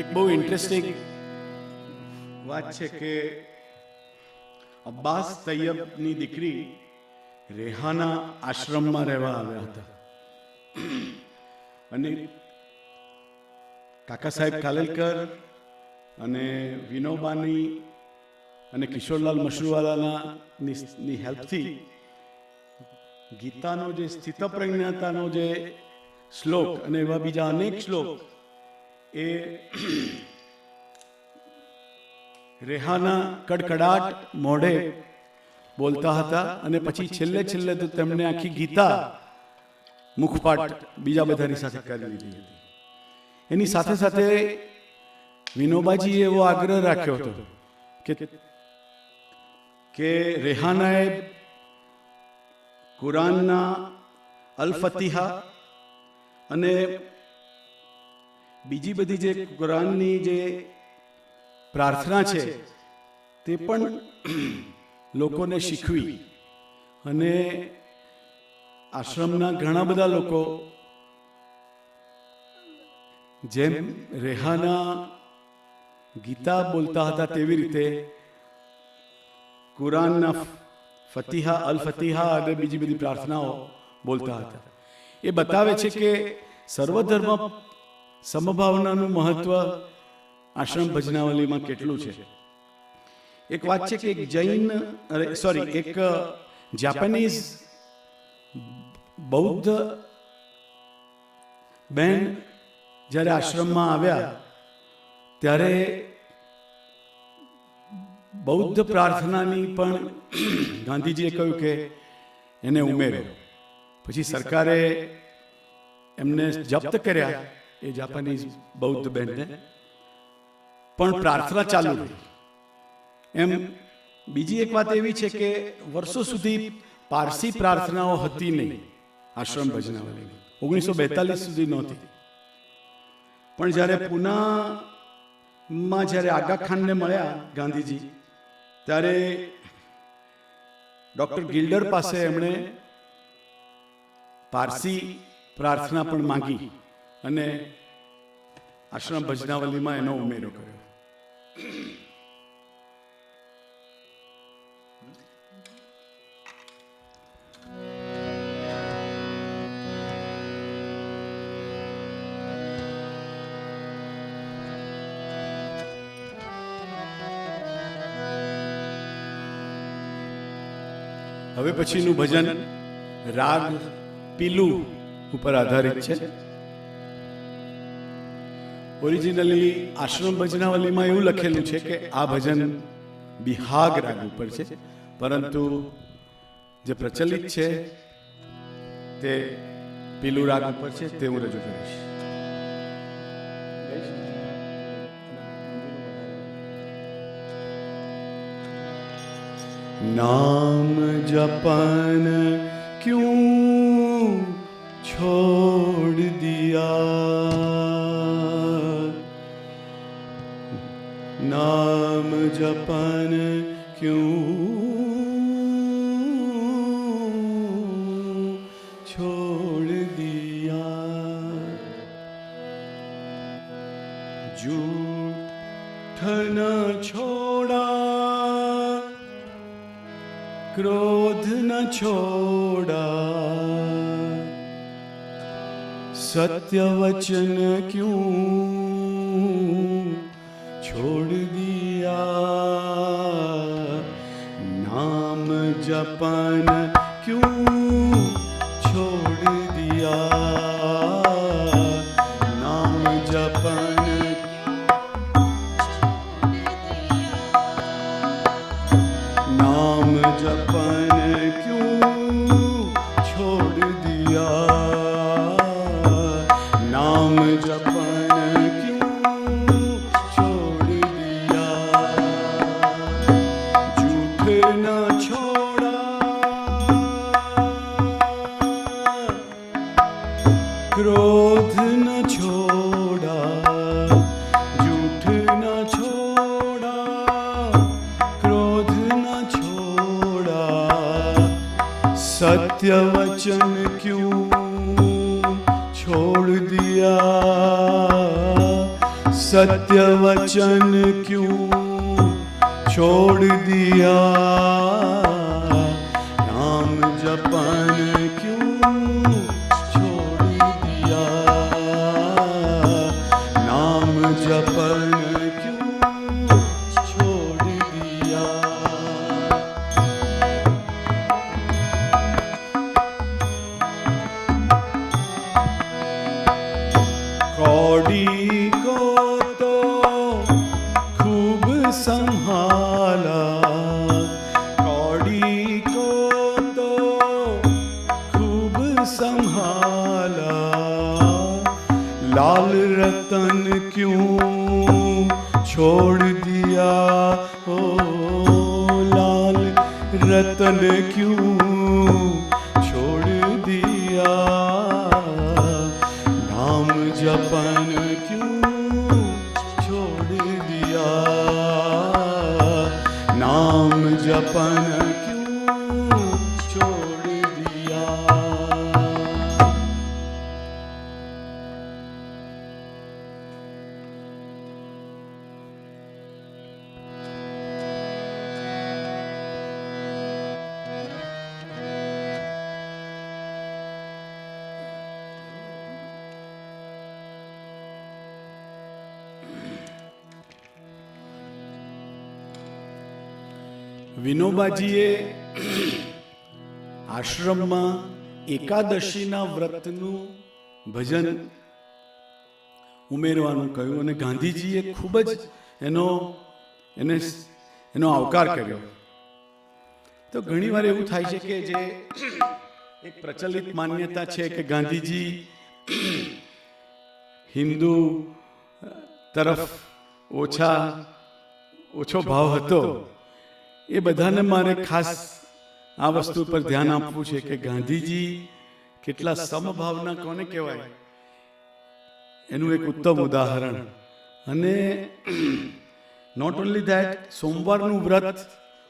એક બહુ ઇન્ટરેસ્ટિંગ વાત છે કે અબ્બાસ તૈયબની દીકરી રેહાના આશ્રમમાં રહેવા આવ્યા હતા અને કાકા સાહેબ કાલેલકર અને વિનોબાની અને કિશોરલાલ મશરૂવાલાના ની હેલ્પથી ગીતાનો જે સ્થિતપ્રજ્ઞતાનો જે શ્લોક અને એવા બીજા અનેક શ્લોક એ રેહાના કડકડાટ મોઢે બોલતા હતા અને પછી છેલ્લે છેલ્લે તો તેમણે આખી ગીતા મુખપાઠ બીજા બધાની સાથે કરી લીધી હતી. એની સાથે સાથે વિનોબાજીએ એવો આગ્રહ રાખ્યો હતો કે રેહાનાએ કુરાનના અલ ફતિહા અને બીજી બધી જે કુરાનની જે પ્રાર્થના છે તે પણ લોકોને શીખવી અને આશ્રમના ઘણા બધા લોકો જેમ રેહાના ગીતા બોલતા હતા તેવી રીતે કુરાનના ફતિહા અલ ફતિહા અને બીજી બધી પ્રાર્થનાઓ બોલતા હતા. એ બતાવે છે કે સર્વધર્મ સમભાવનાનું મહત્વ આશ્રમ ભજનાવલીમાં કેટલું છે. એક વાત છે કે એક એક જાપાનીઝ બૌદ્ધ બેન જ્યારે આશ્રમમાં આવ્યા ત્યારે બૌદ્ધ પ્રાર્થનાની પણ ગાંધીજીએ કહ્યું કે એને ઉમેરો. પછી સરકારે એમને જપ્ત કર્યા એ જાપાનીઝ બૌદ્ધ બેનને, પણ પ્રાર્થના ચાલુ રહી. એમ બીજી એક વાત એવી છે કે વર્ષો સુધી પારસી પ્રાર્થનાઓ હતી નહીં આશ્રમ ભજનાવલીની, 1942 સુધી નહોતી. પણ જ્યારે પૂનામાં જ્યારે આગા ખાનને મળ્યા ગાંધીજી, ત્યારે ડૉક્ટર ગિલ્ડર પાસે એમણે પારસી પ્રાર્થના પણ માંગી અને આશ્રમ ભજનાવલીમાં એનો ઉમેરો કર્યો. હવે પછીનું ભજન રાગ પીલું ઉપર આધારિત છે. ઓરિજિનલી આશ્રમ ભજનાવલીમાં એવું લખેલું છે કે આ ભજન બિહાગ રાગ ઉપર છે, પરંતુ જે પ્રચલિત છે તે પીલું રાગ ઉપર છે, તે હું રજૂ કરીશ. नाम जपन क्यों छोड़ दिया, नाम जपन क्यों छोड़ दिया, झूठ न छोड़ा क्रोध न छोड़ा, सत्य वचन क्यों छोड़ दिया, नाम जपन क्यों छोड़ दिया, नाम जपन नाम जपन क्यों छोड़ दिया, नाम जपन क्यों छोड़ दिया, झूठ न छोड़ा, क्रोध न छोड़ा, झूठ न छोड़ा, क्रोध न छोड़ा, सत्य वचन क्यों छोड़ दिया, सत्य वचन क्यों छोड़ दिया, नाम जपन क्यों छोड़ दिया, नाम जपन क्यों छोड़ दिया। कौड़ी को तो खूब संभाला, कौड़ी को तो खूब संभाला, लाल रतन क्यों छोड़ दिया, ओ लाल रतन क्यों छोड़ दिया, नाम जपन क्यों छोड़ दिया, नाम जपन क्यों छोड़ दिया। વિનોબાજીએ આશ્રમમાં એકાદશીના વ્રતનું ભજન ઉમેરવાનું કહ્યું અને ગાંધીજીએ ખૂબ જ એનો આવકાર કર્યો. તો ઘણીવાર એવું થાય છે કે જે એક પ્રચલિત માન્યતા છે કે ગાંધીજી હિન્દુ તરફ ઓછો ભાવ હતો. એ બધાને મારે ખાસ આ વસ્તુ પર ધ્યાન આપવું છે કે ગાંધીજી કેટલા સમભાવના કોને કહેવાય એનું એક ઉત્તમ ઉદાહરણ. અને નોટ ઓનલી ધેટ, સોમવારનું વ્રત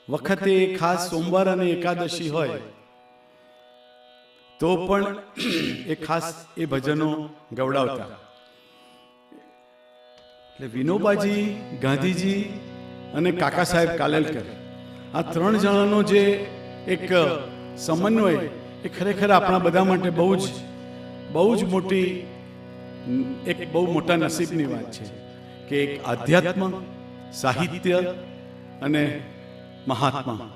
વખતે ખાસ સોમવાર અને એકાદશી હોય તો પણ એ ખાસ એ ભજનો ગવડાવતા. એટલે વિનોબાજી, ગાંધીજી અને કાકા સાહેબ કાલેલકર, આ ત્રણ જણાનો જે એક સમન્વય એ ખરેખર આપણા બધા માટે બહુ જ મોટી એક બહુ મોટા નસીબની વાત છે કે એક આધ્યાત્મ, સાહિત્ય અને મહાત્મા.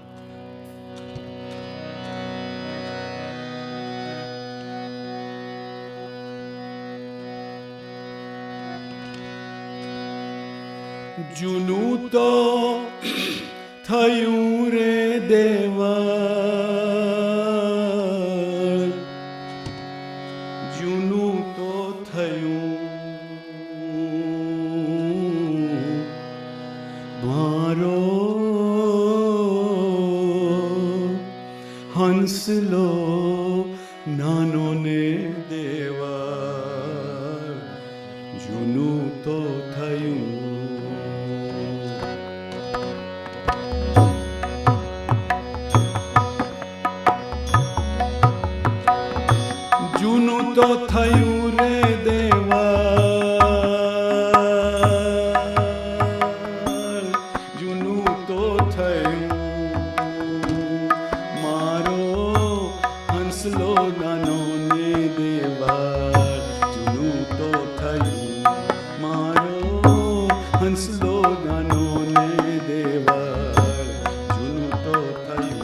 જૂનું તો થયું રે દેવર, જૂનું તો થયું મારો હંસલો નાનો ને દેવર, જૂનું તો થયું. જૂનું તો થયું રે દેવર, જૂનું તો થયું મારો હંસલો નાનો ને દેવર, તો થયું મારો હંસલો નાનો ને દેવળ જૂનું તો થયું.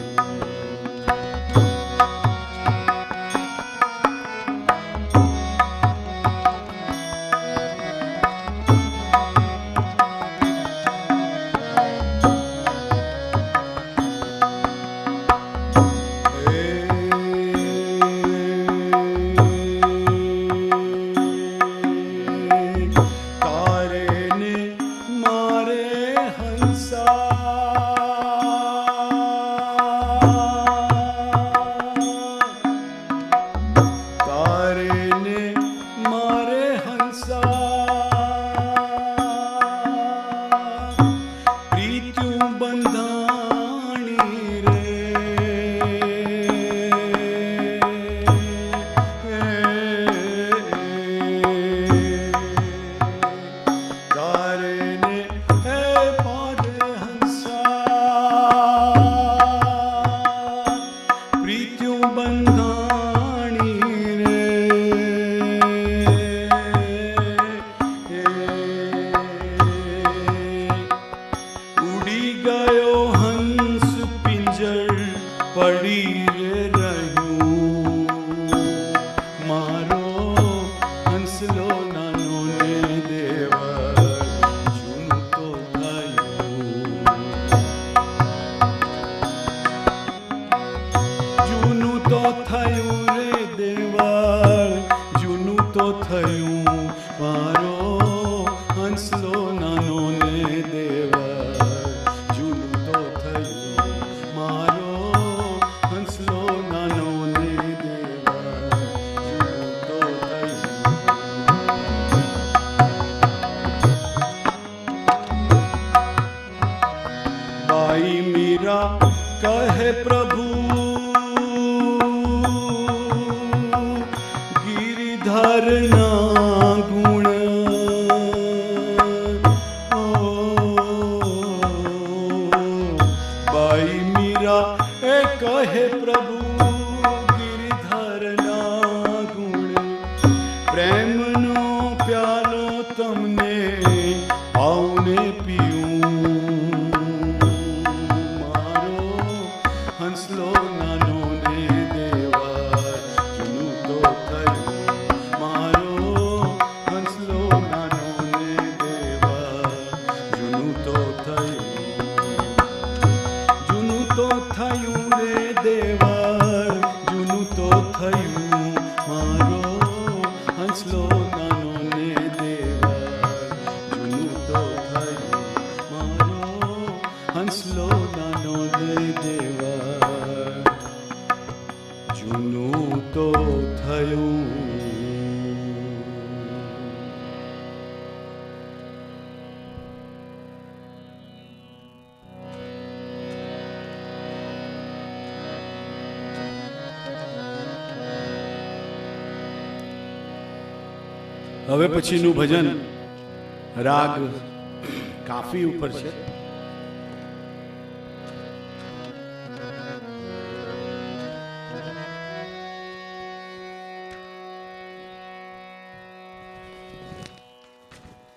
હવે પછીનું ભજન રાગ કાફી ઉપર છે.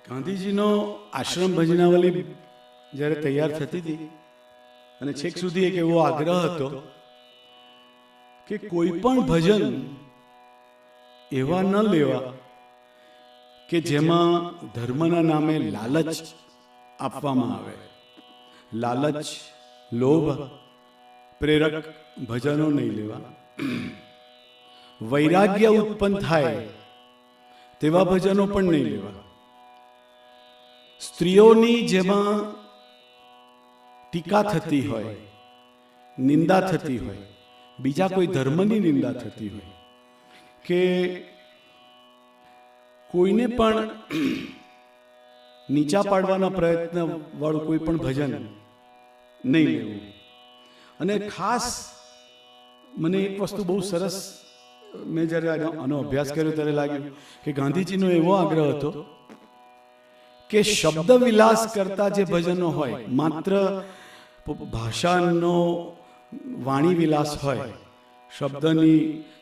ગાંધીજીનો આશ્રમ ભજનાવલી જ્યારે તૈયાર થતી હતી અને છેક સુધી એક એવો આગ્રહ હતો કે કોઈ પણ ભજન એવા ન લેવા કે જેમાં ધર્મના નામે લાલચ આપવામાં આવે. લાલચ, લોભ પ્રેરક ભજનો નહીં લેવા. વૈરાગ્ય ઉત્પન્ન થાય તેવા ભજનો પણ નહીં લેવા. સ્ત્રીઓની જેમાં ટીકા થતી હોય, નિંદા થતી હોય, બીજા કોઈ ધર્મની નિંદા થતી હોય કે કોઈને પણ નીચા પાડવાના પ્રયત્ન વાળું કોઈ પણ ભજન નહીં લેવું. અને ખાસ મને એક વસ્તુ બહુ સરસ, મેં જ્યારે આનો અભ્યાસ કર્યો ત્યારે લાગ્યું કે ગાંધીજીનો એવો આગ્રહ હતો કે શબ્દ વિલાસ કરતા જે ભજનો હોય, માત્ર ભાષાનો વાણી વિલાસ હોય,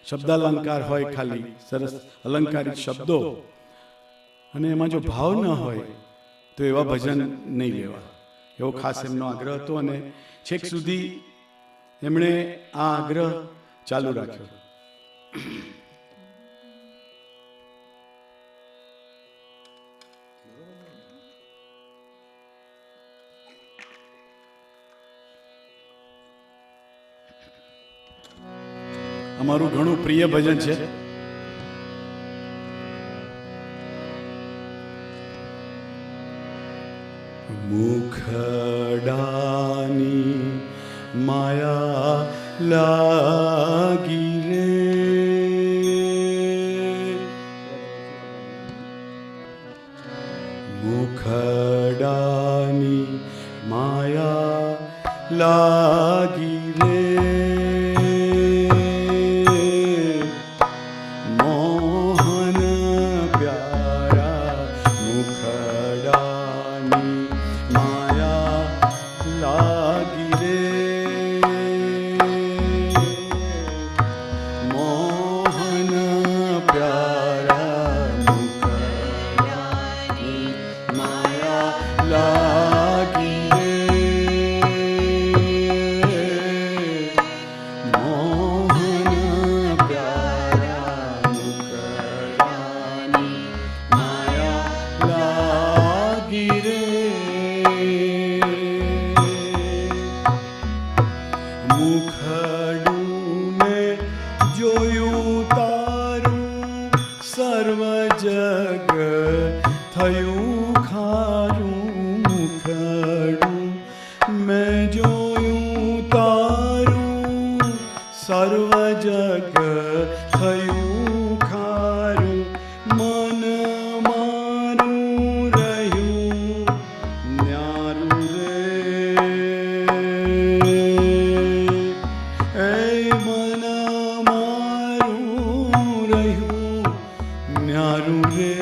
શબ્દાલંકાર હોય, ખાલી સરસ અલંકારિક શબ્દો, અને એમાં જો ભાવ ન હોય તો એવા ભજન નહીં લેવા, એવો ખાસ એમનો આગ્રહ હતો. અને છેક સુધી એમણે આ આગ્રહ ચાલુ રાખ્યો. અમારું ઘણું પ્રિય ભજન છે. મુખડાની માયા લાગી રે, મુખડાની માયા લાગી રે, મોહન પ્યારા મુખડાની માયા લાગી રે, મોહન પ્યારા મુખડાની માયા લાગી રે, મોહન પ્યારા મુખડાની માયા લાગી રે, મુખડું મેં જોયું તારું સર્વ જગ થયું ખારું, મુખડું મેં જોયું તારું સર્વ જગ થયું ખારું, મન મારું રહ્યું ન્યારું રે, એ મન મારું રહ્યું ન્યારું રે,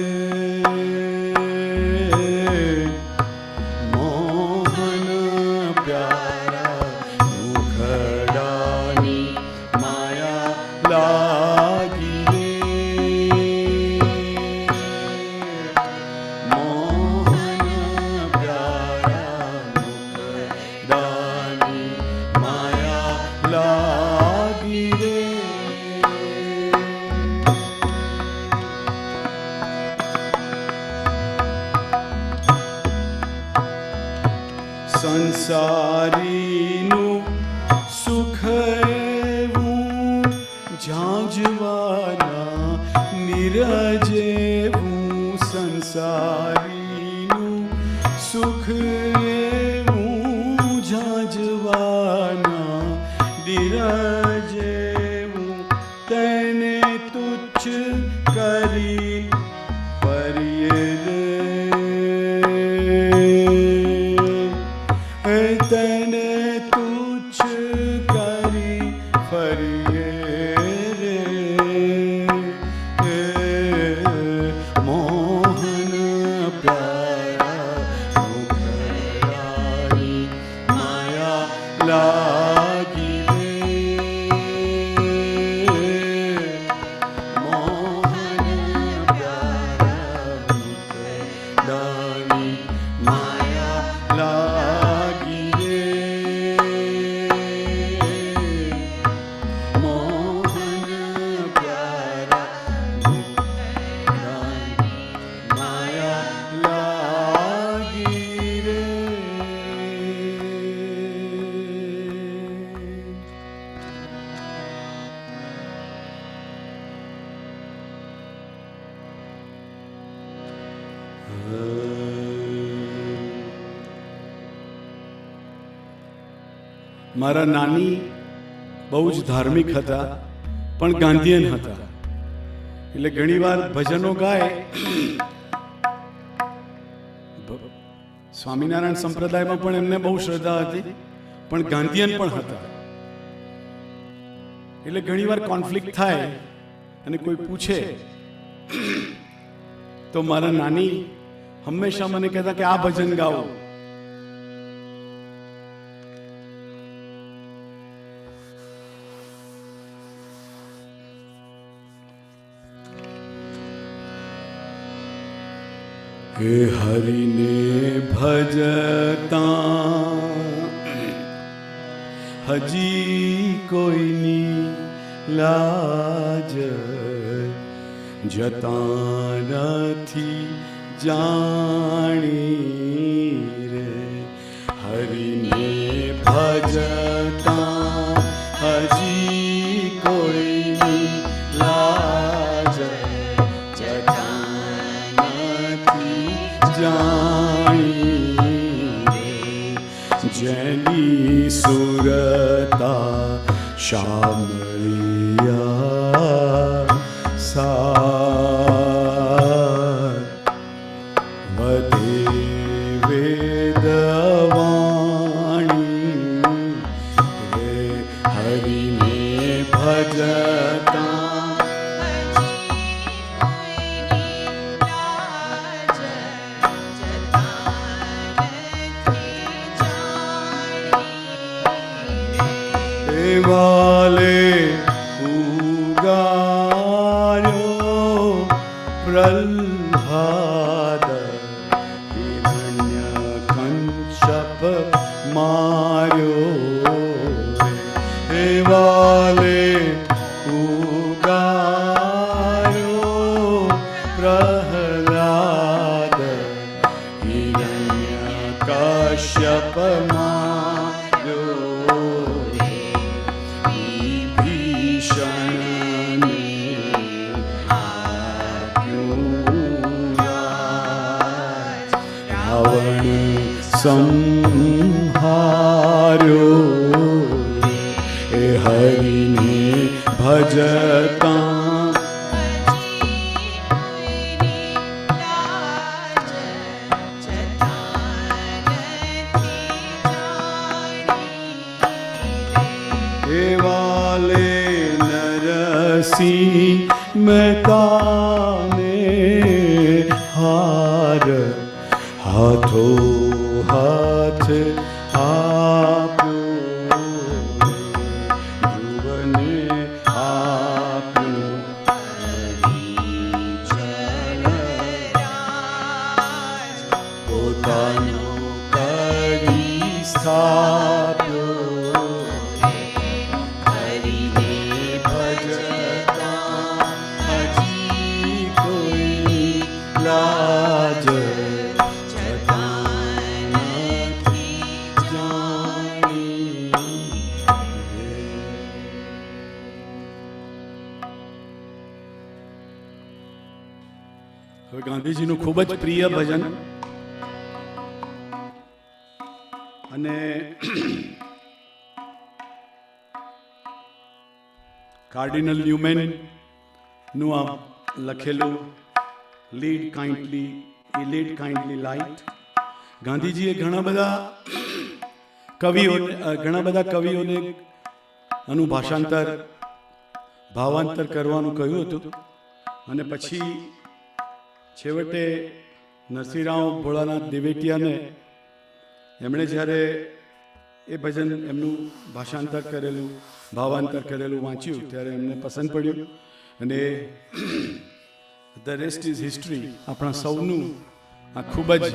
મોહન પ્યારા મુખડાની માયા લાગી રે, મોહન પ્યારા મુખડાની માયા લાગી રે. સંસારીનું સુખ એવું ઝાંઝવાના નિરજેવું, સંસારીનું સુખ એવું ઝાંઝવાના નિરજેવું, તેને તુચ્છ કરી પરિયે રે, તેને તુચ્છ કરી ફરીએ રે, મોહન પ્યારા મુખડાની માયા લાગી રે, મોહન પ્યારા મુખડાની માયા લાગી રે, મોહન પ્યારા મુખડાની માયા લાગી રે. મારા નાની બહુ જ ધાર્મિક હતા, પણ ગાંધીયન હતા. એટલે ઘણીવાર ભજનો ગાય. સ્વામિનારાયણ સંપ્રદાયમાં પણ એમને બહુ શ્રદ્ધા હતી, પણ ગાંધીયન પણ હતા. એટલે ઘણીવાર કોન્ફ્લિક્ટ થાય અને કોઈ પૂછે તો મારા નાની હંમેશા મને કહેતા કે આ ભજન ગાઓ. કે હરિને ભજતા હજી કોઈની લાજ જતા નથી જાણી રે. હરિને ભજતા હજી કોઈની લાજ જતા નથી જાણી રે. જેની સુરતા શામળિયા સાર વધે વેદવાણી રે. હરિને ભજતા વાલે ઉગાર્યો પ્રહલાદ હિરણ્ય કંશપ માર્યો રે. વાલે ઉગાર્યો પ્રહલાદ હિરણ્ય કશ્યપ સંહાર્યો એ હરિને ભજતા એ વાલે નરસિંહ મહેતાને હાર હાથો હાથ આપ્યો ધ્રુવને આપ્યો પોતાનો કરી સ્થાપ્યો. હરિને ભજતા હજી કોઈ લાજ ગાંધીજીનું ખૂબ જ પ્રિય ભજન અને કાર્ડિનલ ન્યુમેન નું આ લખેલું લીડ કાઇન્ડલી લાઇટ. ગાંધીજીએ ઘણા બધા કવિઓને આનું ભાવાંતર કરવાનું કહ્યું હતું અને પછી છેવટે નરસિંહરાવ ભોળાનાથ દેવેટિયાને એમણે જ્યારે એ ભજન એમનું ભાવાંતર કરેલું વાંચ્યું ત્યારે એમને પસંદ પડ્યું અને ધ રેસ્ટ ઇઝ હિસ્ટ્રી. આપણા સૌનું આ ખૂબ જ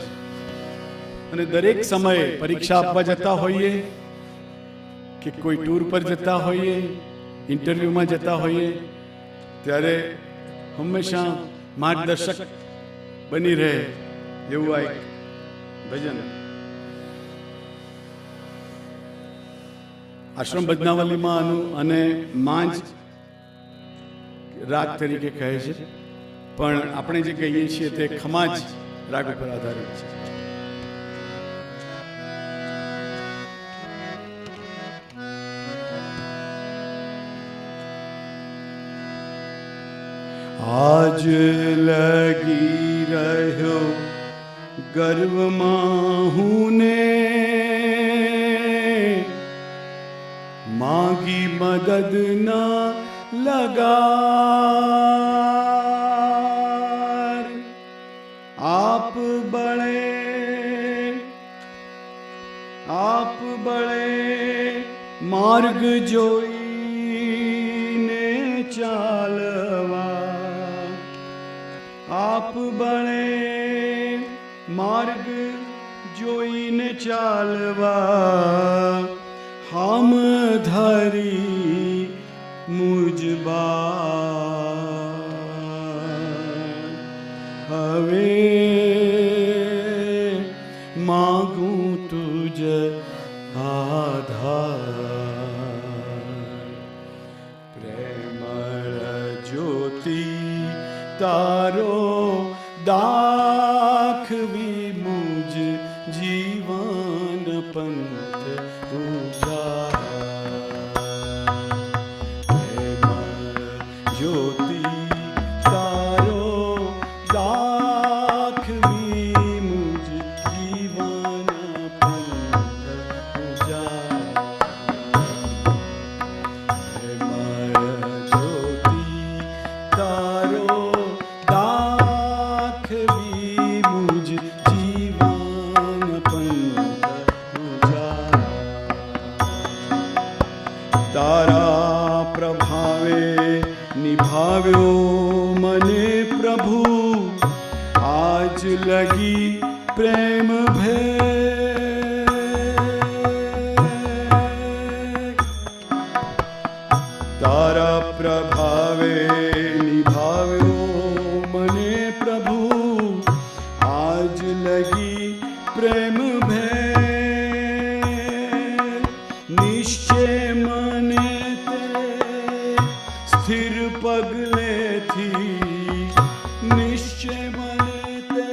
અને દરેક સમયે પરીક્ષા આપવા જતા હોઈએ કે કોઈ ટૂર પર જતા હોઈએ, ઇન્ટરવ્યૂમાં જતા હોઈએ, ત્યારે હંમેશા માર્ગદર્શક બની રહે એવું આ એક ભજન. આશ્રમ ભજનાવલીમાં આનું અને માંજ રાગ તરીકે કહે છે, પણ આપણે જે કહીએ છીએ તે ખમાજ રાગ ઉપર આધારિત છે. આજ લગી રહ્યો ગર્વમાં હું ને માગી મદદ ના લગાર. આપ બળે માર્ગ જોઈને ચાલવા. આપ બળે માર્ગ જોઈને ચાલવા હામ ધારી મુજબા હવે માગું તુજ આધાર પ્રેમળ જ્યોતિ તારો દાખવી મુજ જીવન પંથ ઉજાર જ્યોતિ તારો દાખવી મુજ જીવન પંથ ઉજાર જ્યોતિ તારો દાખવી મુજ જીવન પંથ ઉજાર તારા પ્રભાવે નિભાવ્યો મને પ્રભુ આજ લગી પ્રેમ ભેગ તારા પ્રભાવે નિભાવ્યો મને પ્રભુ આજ લગી પ્રેમ ભેગ નિશ્ચય મને તે સ્થિર પગલેથી નિશ્ચય મને તે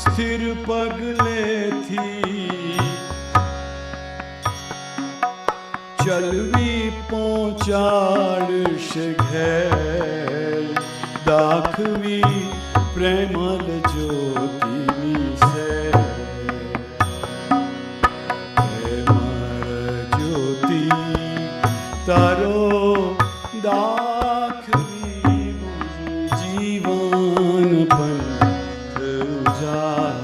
સ્થિર પગલેથી ચલવી પહોંચાડશે ઘેર દાખવી પ્રેમલ જ્યોતિની સે જ્યોતિ તારો દાખવી જીવન પંથ ઉજાર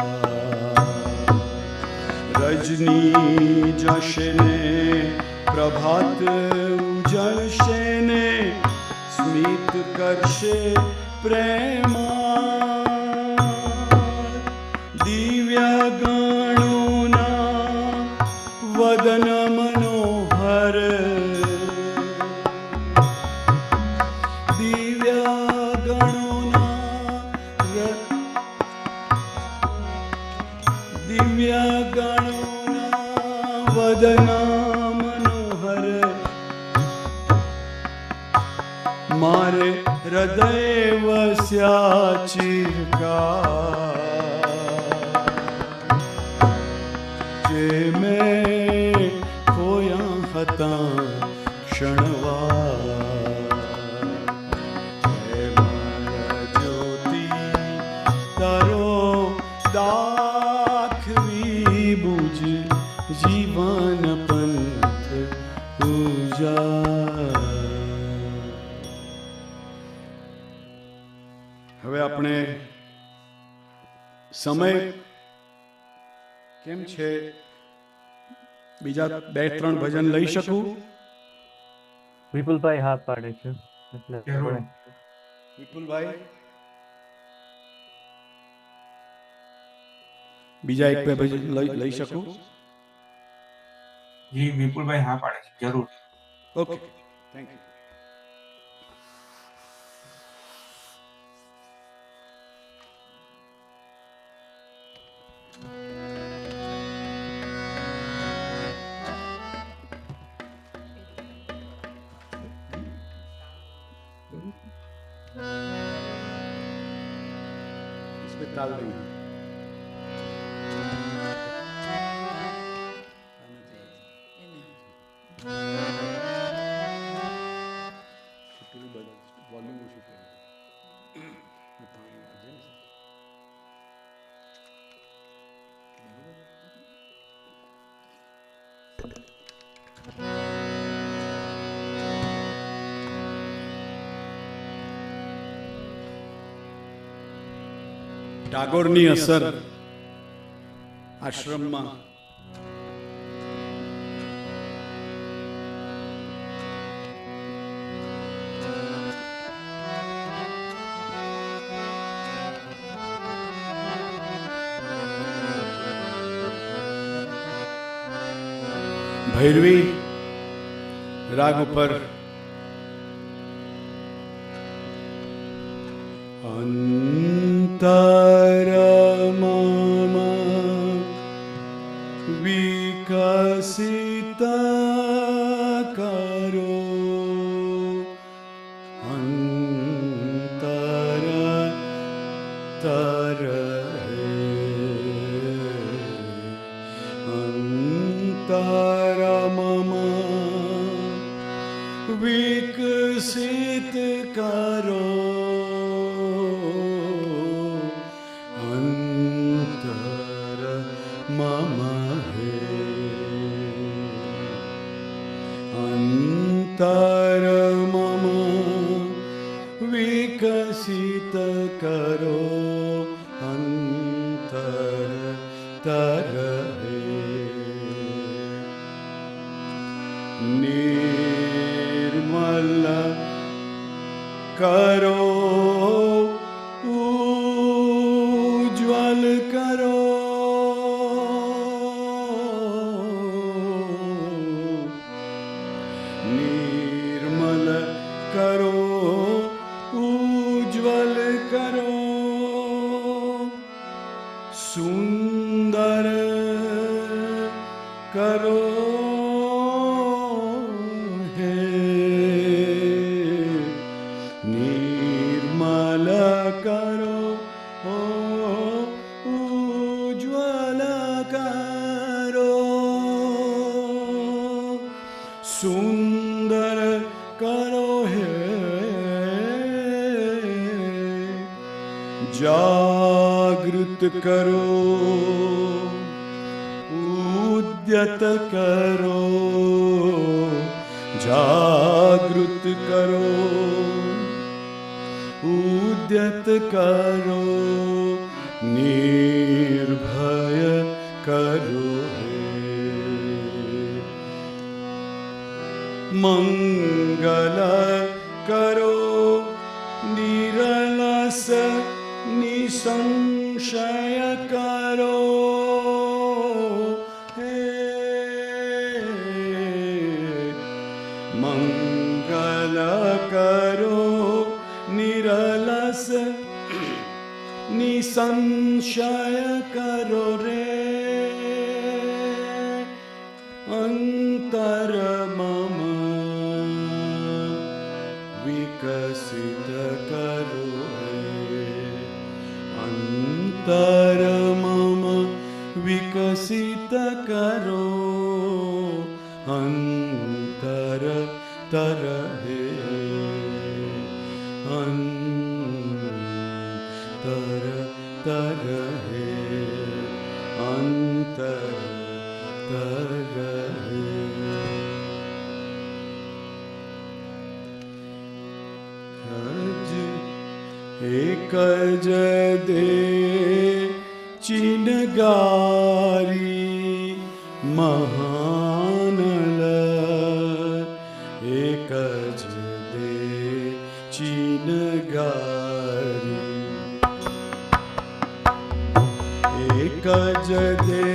રજની જશે ને પ્રભાત ઉજળશે ને સ્મિત કરશે પ્રેમા દિવ્ય ગણોના વદન મનોહર દિવ્ય ગણોના દિવ્ય ગણોના વદન મનોહર મારે હૃદય વસ્યા ચિરકાળ જે મેં ખોયા હતા ક્ષણવાર જ્યોતિ તારો દાખવી બુજ જીવન પંથ ઉજાર હવે આપણે સમય કેમ છે બીજા 2-3 ભજન લઈ શકું વિપુલભાઈ હા પાડે છે એટલે આપણે વિપુલભાઈ બીજા 1-2 ભજન લઈ શકું જી વિપુલભાઈ હા પાડે છે જરૂર ઓકે થેન્ક યુ इसमें ताल नहीं है वॉल्यूम ओछું ટાગોરની અસર આશ્રમમાં ભૈરવી રાગ ઉપર અંતરમમાં વિકસિત કરો અંતર તર અંતરમમાં વિકસિત કરો અંતર મમ હે અંતર મમ વિકસિત કરો અંતર તર હે નિર્મલ કરો ઉજ્જવલ કરો નિર્મલ કરો ઉજ્જવલ કરો સુંદર કરો હે નિર્મલ કરો ઉજ્જવલ કરો સુંદર કરો હે જાગૃત કરો ઉદ્યત કરો જાગૃત કરો ઉદ્યત કરો નિર્ભય કરો હે મંગલ કરો નિરલસ નિસંશય કરો હે મંગલ કરો નિરલસ નિસંશય કરો રે અંતર મમ વિકસિત કરો અંતર મમ વિકસિત કરો અંતર તર હે અંતર તર હે અંતર તર હે એક જ દે ચિનગારી મહાનલ એક જ દે ચિનગારી એક જ દે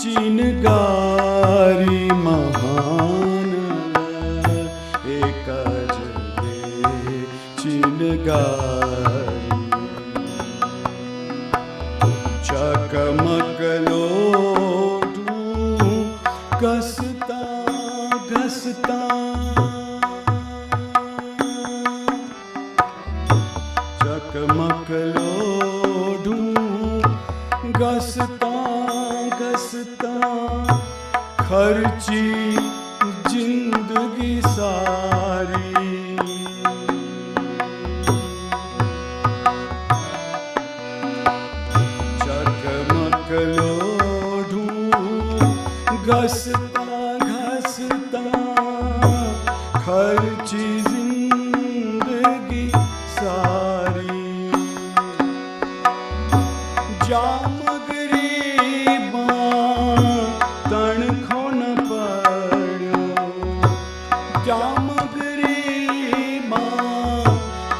ચિનગારી મહાનલ એક જ દે ચિનગારી ચકમકલો ઘસતા ઘસતા ચકમકલો ઘસતા ઘસતા ખર્ચી જિંદગી સારી ચકમકલો ઘસતા ઘસતા ખર્ચી જિંદગી સારી જામગરી તણખો ન પડ્યો જામગરી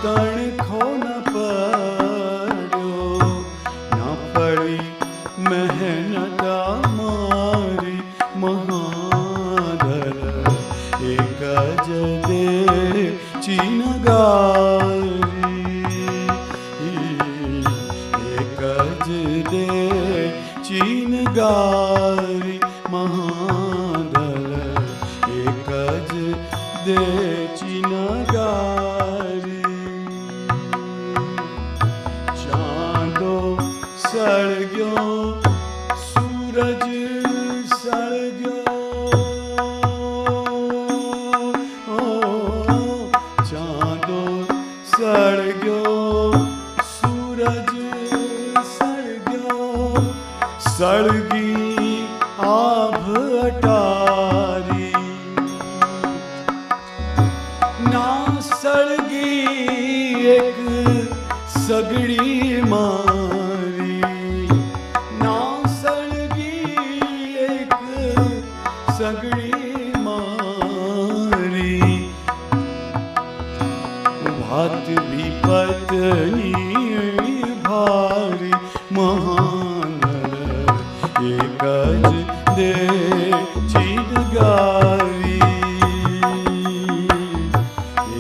તણખો ન પડ્યો ન પડી મહેનત મારી મહાન ગારી મહાદલ એક જ દે ચીન ગારી ચાંદો સળગ્યો સૂરજ સળગ્યો ચાંદો સળગ્યો સૂરજ સળગ્યો સળગી આભ અટારી ના સળગી એક સગડી મારી ના સળગી એક સગડી મારી વાત વિપતની ભારી મહાનળ એક જ દે ચીન ગારી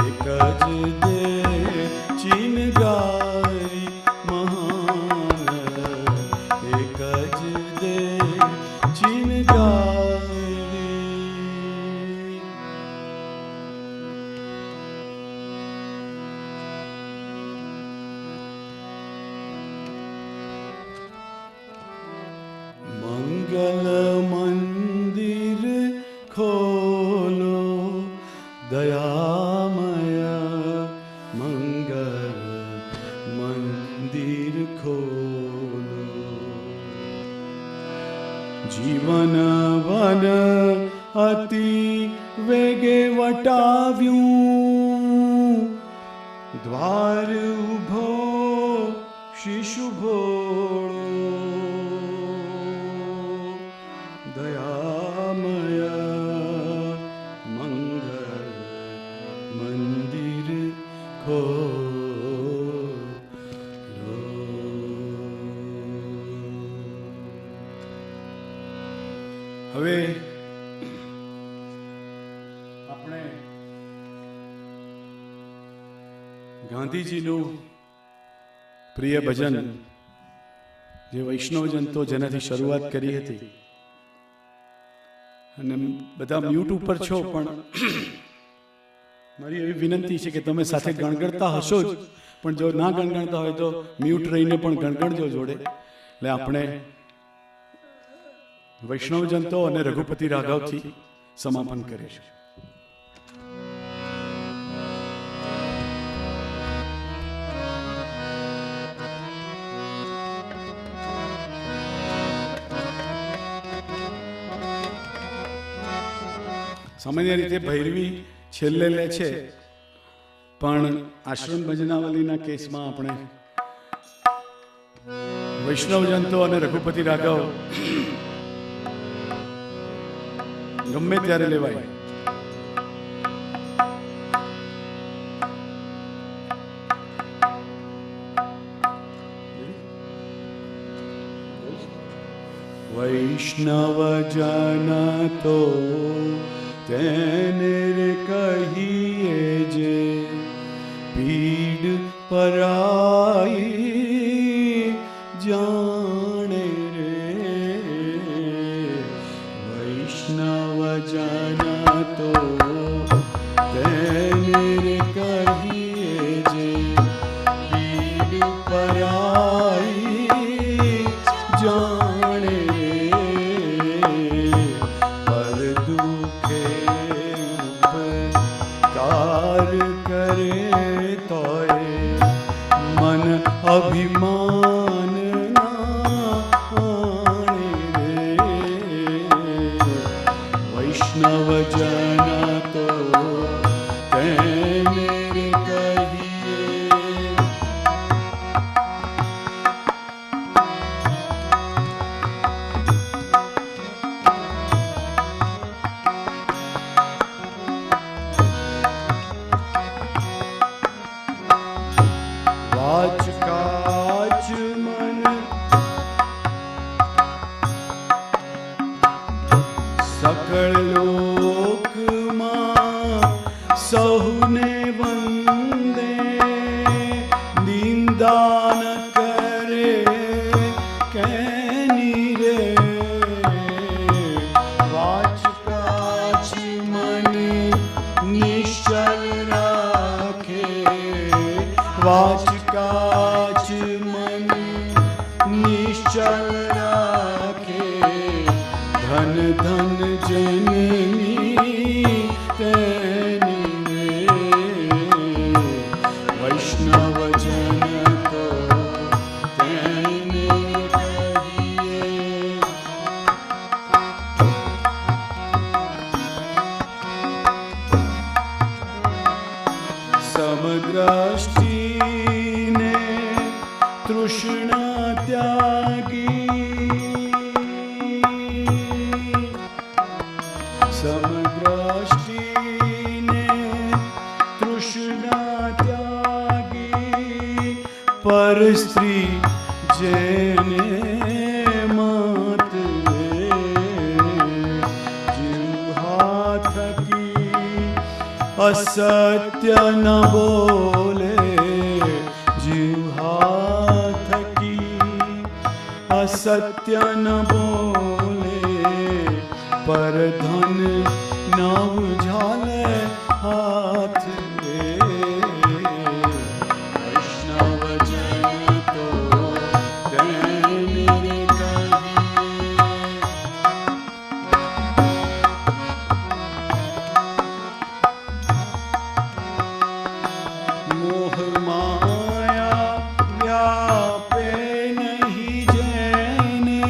એક જ દે ચીન ગારી મહાનળ એક જ દે ચીન ગારી મંગલ મંદિર ખોલો દયામય મંગલ મંદિર ખોલો જીવન વન અતિ વેગે વટાવ્યું દ્વાર ઉભો શિશુ ભોળો દયામય મંગલ મંદિર ખોલો હવે આપણે ગાંધીજીનું પ્રિય ભજન જે વૈષ્ણવજન તો જેનાથી શરૂઆત કરી હતી અને બધા મ્યુટ ઉપર છો પણ મારી એવી વિનંતી છે કે તમે સાથે ગણગણતા હશો જ પણ જો ના ગણગણતા હોય તો મ્યુટ રહીને પણ ગણગણજો જોડે એટલે આપણે વૈષ્ણવજનતો અને રઘુપતિ રાઘવથી સમાપન કરીશું. સામાન્ય રીતે ભૈરવી છેલ્લે લે છે પણ આશ્રમ ભજનાવલીના કેસમાં આપણે વૈષ્ણવજનતો અને રઘુપતિ રાઘવ ગમે ત્યારે લેવાય. વૈષ્ણવજન તો તેને રે કહીએ જે પીડ પરાઈ જાણે રે વૈષ્ણવજન તો તેને રે કહીએ જે પીડ પરાઈ જાણે પર દુખે ઉપકાર કરે તોય મન અભિમાન ના निश्चल राखे धन धन जननी तेनी रे वैष्णव जन तो तेने कहिए समदृष्टि ने तृष्णा त्यागी समदृष्टि ने तृष्णा त्यागी पर स्त्री जेने मात जिह्वा थकी असत्य न बोले जिह्वा थकी असत्य न बोले पर धन न उझाले हाथ रे वैष्णव जन तो तेने कहिए मोह माया व्यापे नहीं जैने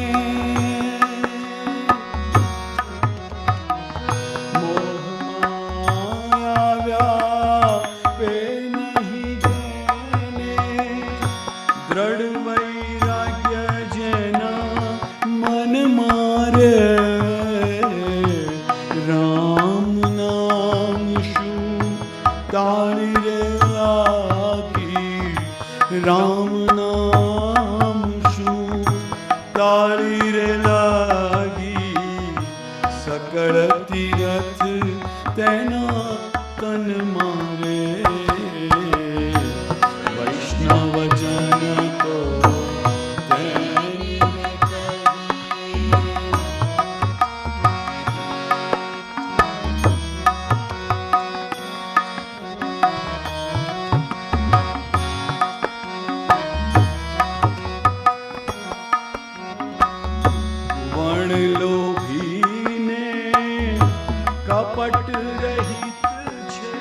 मोह माया व्यापे नहीं जैने दृढ़ वैराग्य जना मन मारे राम नाम शू तारी रे लागी राम नाम शू तारी रे लागी सकल तीरथ तेना तन मारे वैष्णव जन तो तेने कहिए वण लोभी ने कपट रहित छे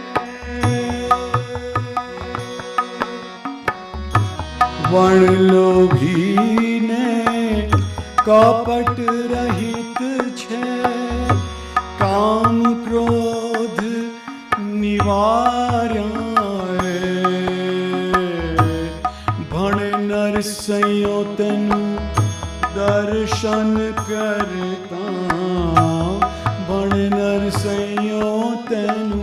वण लोभी ने कपट रहित छे काम क्रोध निवार्याए भण नरसैयो तेनु दर्शन करता भण नरसैयो तेनु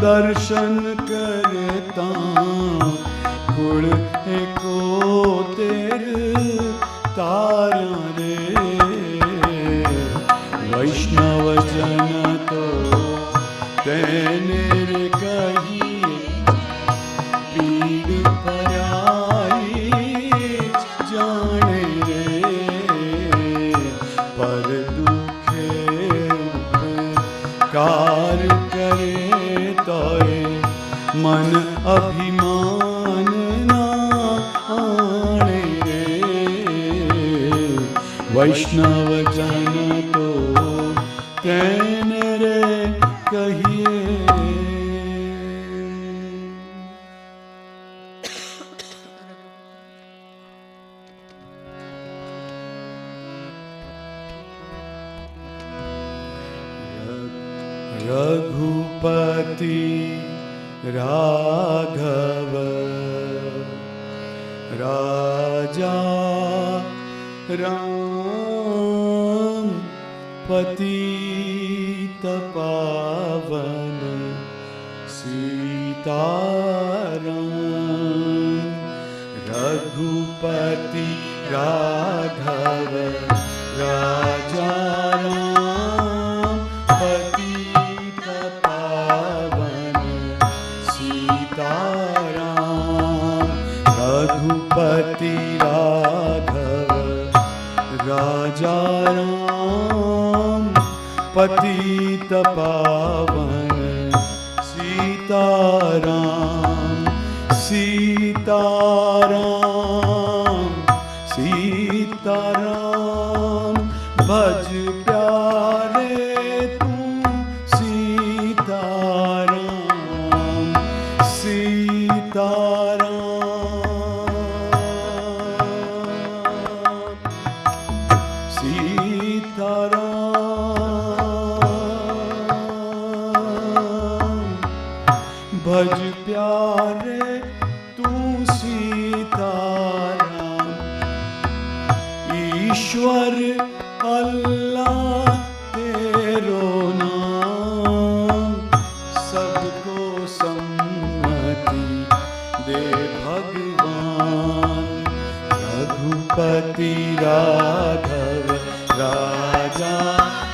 दर्शन करता कुल एको तेर तारा रे वैष्णव जन तो तेने रे कहिए पीड़ पराई जाने रे पर दुखे कार करे तोय मन अभिमान ना आने रे वैष्णव जन तो तेने रे कहिए रघुपति राघव राजा राम पतित पावन सीताराम रघुपति राघव राजा राम पतित पावन सीताराम रघुपति राघव राजा राम पतित पावन सीताराम सीताराम सीताराम भज प्यारे तू सीताराम सीताराम सीताराम भज प्यारे तू सीताराम ईश्वर अल्लाह तेरो नाम सबको सम्मति दे भगवान रघुपति राघव राजा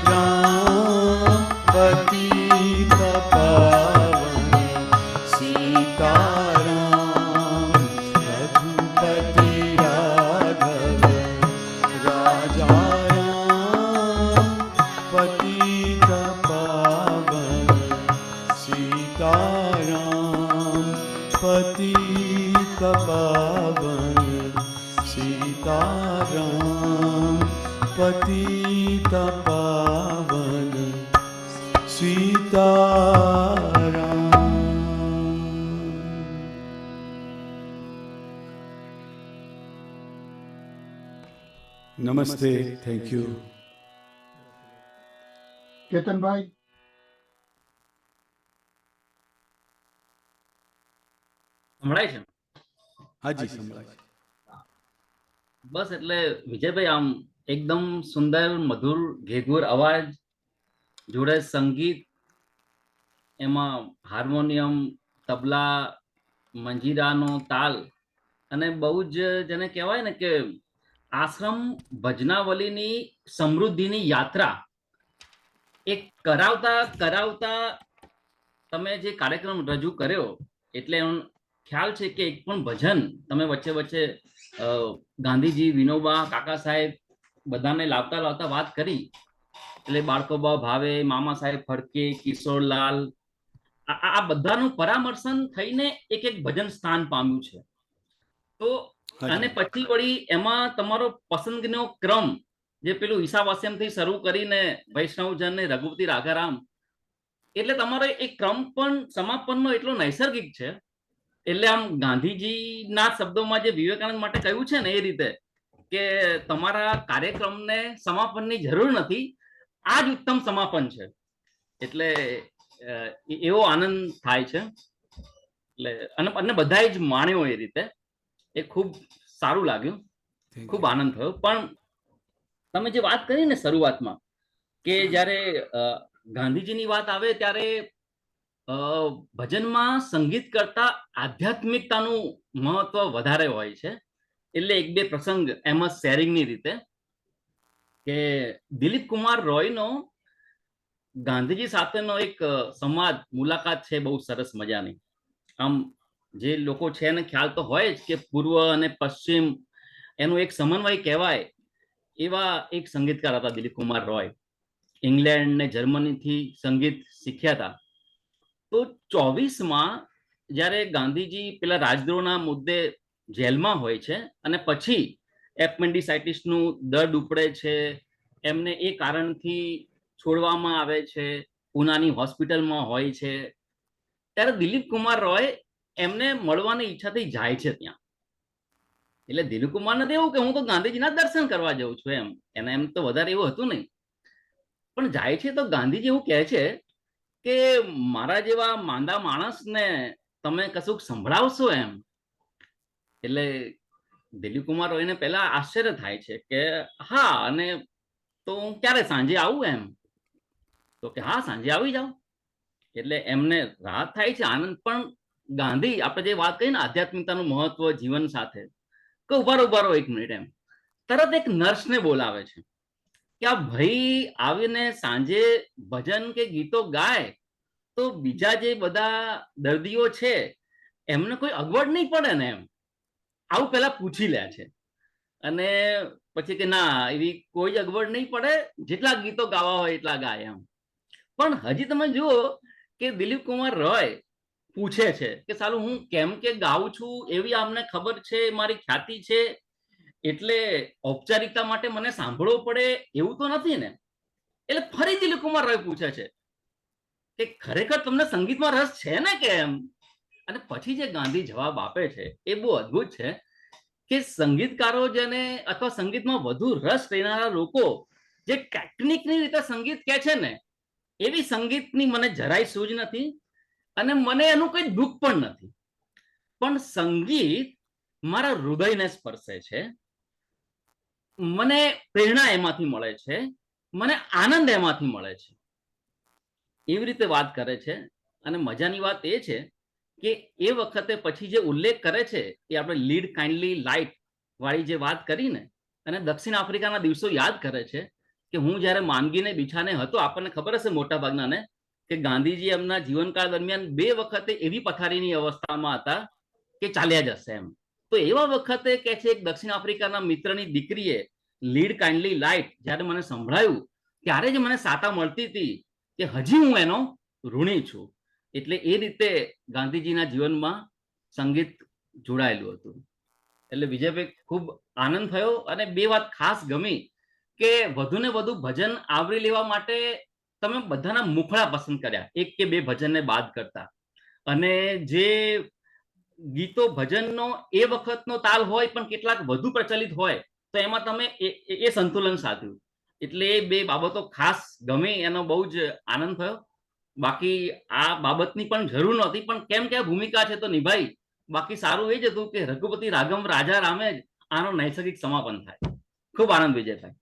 राम पतित पावन सीताराम रघुपति राघव राजा राम पतित पावन सीताराम पतित पावन सीताराम पतित पावन सीताराम। नमस्ते, थैंक यू। કેતનભાઈ, સંભળાય છે? हाँ जी संभળાય છે। બસ એટલે વિજયભાઈ આમ એકદમ સુંદર મધુર ઘેઘુર અવાજ જોડે સંગીત, એમાં હાર્મોનિયમ, તબલા, મંજીરાનો તાલ અને બહુ જ જેને કહેવાય ને કે આશ્રમ ભજનાવલીની સમૃદ્ધિની યાત્રા એક કરાવતા કરાવતા તમે જે કાર્યક્રમ રજૂ કર્યો એટલે એમ ખ્યાલ છે કે એક પણ ભજન તમે વચ્ચે વચ્ચે ગાંધીજી, વિનોબા, કાકા સાહેબ બધાને લાવતા લાવતા વાત કરી એટલે બાળકો બા ભાવે, મામા સાહેબ ફડકે, કિશોરલાલ, આ બધાનું પરામર્શન થઈને એક એક ભજન સ્થાન પામ્યું છે। તો અને પછી વળી એમાં તમારો પસંદગીનો ક્રમ જે પેલું ઈશાવાસ્યમ થી શરૂ કરીને વૈષ્ણવજન ને રઘુપતિ રાઘારામ, એટલે તમારો એક ક્રમ પણ સમાપનનો એટલો નૈસર્ગિક છે। એટલે આમ ગાંધીજીના શબ્દોમાં જે વિવેકાનંદ માટે કહ્યું છે ને એ રીતે કે તમારા કાર્યક્રમને સમાપનની જરૂર નથી, આ જ ઉત્તમ સમાપન છે। એટલે એવો આનંદ થાય છે। એટલે અને બધાએ જ માણ્યો એ રીતે, એ ખૂબ સારું લાગ્યું, ખૂબ આનંદ થયો। પણ તમે જે વાત કરી ને શરૂઆતમાં કે જ્યારે ગાંધીજીની વાત આવે ત્યારે ભજનમાં સંગીત કરતા આધ્યાત્મિકતાનું મહત્વ વધારે હોય છે। એટલે એક બે પ્રસંગ એમ જ શેરિંગની રીતે કે દિલીપ કુમાર રોયનો ગાંધીજી સાથેનો એક સંવાદ મુલાકાત છે બહુ સરસ મજાની। આમ જે લોકો છે એને ખ્યાલ તો હોય જ કે પૂર્વ અને પશ્ચિમ એનું એક સમન્વય કહેવાય એવા એક સંગીતકાર હતા દિલીપ કુમાર રોય। ઇંગ્લેન્ડ ને જર્મનીથી સંગીત શીખ્યા હતા। તો 24માં જ્યારે ગાંધીજી પેલા રાજદ્રોહના મુદ્દે જેલમાં હોય છે અને પછી એપેન્ડિસાઇટિસનું દર્દ ઉપડે છે, એમને એ કારણથી છોડવામાં આવે છે, પૂનાની હોસ્પિટલમાં હોય છે, ત્યારે દિલીપ કુમાર રોય એમને મળવાની ઈચ્છાથી જાય છે ત્યાં। એટલે દિલીપ કુમારને તો એવું કે હું તો ગાંધીજીના દર્શન કરવા જાઉં છું એને એમ તો વધારે એવું હતું નહીં, પણ જાય છે તો ગાંધીજી એવું કહે છે કે મારા જેવા માંદા માણસને તમે કશુંક સંભળાવશો એમ। એટલે દિલીપ કુમાર રોયને પહેલા આશ્ચર્ય થાય છે કે હા, અને તો હું ક્યારે સાંજે આવું એમ? તો કે હા, સાંજે આવી જાઓ। એટલે એમને રાહત થાય છે, આનંદ। પણ ગાંધી આપણે જે વાત કરી ને આધ્યાત્મિકતાનું મહત્વ જીવન સાથે, કે ઉભારો એક મિનિટ એમ, તરત એક નર્સને બોલાવે છે કે આ ભાઈ આવીને સાંજે ભજન કે ગીતો ગાય તો બીજા જે બધા દર્દીઓ છે એમને કોઈ અગવડ નહીં પડે ને એમ, આવું પેલા પૂછી લે છે। અને પછી કે ના, એવી કોઈ જ અગવડ નહીં પડે, જેટલા ગીતો ગાવા હોય એટલા ગાય એમ। પણ હજી તમે જુઓ કે દિલીપ કુમાર રોય પૂછે છે કે સાલું હું કેમ કે ગાઉં છું એવી આમને ખબર છે, મારી ખ્યાતિ છે, એટલે ઔપચારિકતા માટે મને સાંભળવું પડે એવું તો નથી ને? એટલે ફરી દિલીપ કુમાર રોય પૂછે છે કે ખરેખર તમને સંગીતમાં રસ છે ને કેમ? અને પછી જે ગાંધી જવાબ આપે છે એ બહુ અદ્ભુત છે કે સંગીતકારો જેને અથવા સંગીતમાં વધુ રસ લેનારા લોકો જે ટેકનિકની રીતે સંગીત કે છે ને, એવી સંગીતની મને જરાય સૂઝ નથી અને મને એનું કોઈ દુઃખ પણ નથી. પણ સંગીત મારા હૃદયને સ્પર્શે છે, મને પ્રેરણા એમાંથી મળે છે, મને આનંદ એમાંથી મળે છે, એવી રીતે વાત કરે છે. અને મજાની વાત એ છે કે એ વખતે પછી જે ઉલ્લેખ કરે છે એ આપણે લીડ કાઇન્ડલી લાઇટ વાળી જે વાત કરીને અને દક્ષિણ આફ્રિકાના દિવસો યાદ કરે છે કે હું જ્યારે માંદગીને બિછાને હતો, આપણને ખબર હશે મોટા ભાગનાને કે ગાંધીજી એમના જીવનકાળ દરમિયાન 2 વખતે એવી પથારીની અવસ્થામાં હતા કે ચાલ્યા જશે એમ. તો એવા વખતે કે છે એક દક્ષિણ આફ્રિકાના મિત્રની દીકરીએ લીડ કાઇન્ડલી લાઇટ જ્યારે મને સંભળાયું ત્યારે જ મને સાતા મળતી હતી કે હજી હું એનો ઋણી છું. એટલે એ રીતે ગાંધીજીના જીવનમાં સંગીત જોડાયેલું હતું. એટલે વિજયભાઈ ખૂબ આનંદ થયો અને 2 વાત ખાસ ગમી કે વધુ ને વધુ ભજન આવરી લેવા માટે તમે બધાના મુખડા પસંદ કર્યા, 1 કે 2 ભજનને બાદ કરતા. અને જે ગીતો ભજનનો એ વખતનો તાલ હોય પણ કેટલાક વધુ પ્રચલિત હોય તો એમાં તમે એ સંતુલન સાધ્યું. એટલે એ 2 બાબતો ખાસ ગમી, એનો બહુ જ આનંદ થયો. બાકી આ બાબતની પણ જરૂર નહોતી, પણ કેમ કે આ ભૂમિકા છે તો નિભાઈ. બાકી સારું એ જ હતું કે રઘુપતિ રાઘવ રાજા રામે જ આનો નૈસર્ગિક સમાપન થાય. ખૂબ આનંદ Vijaybhai.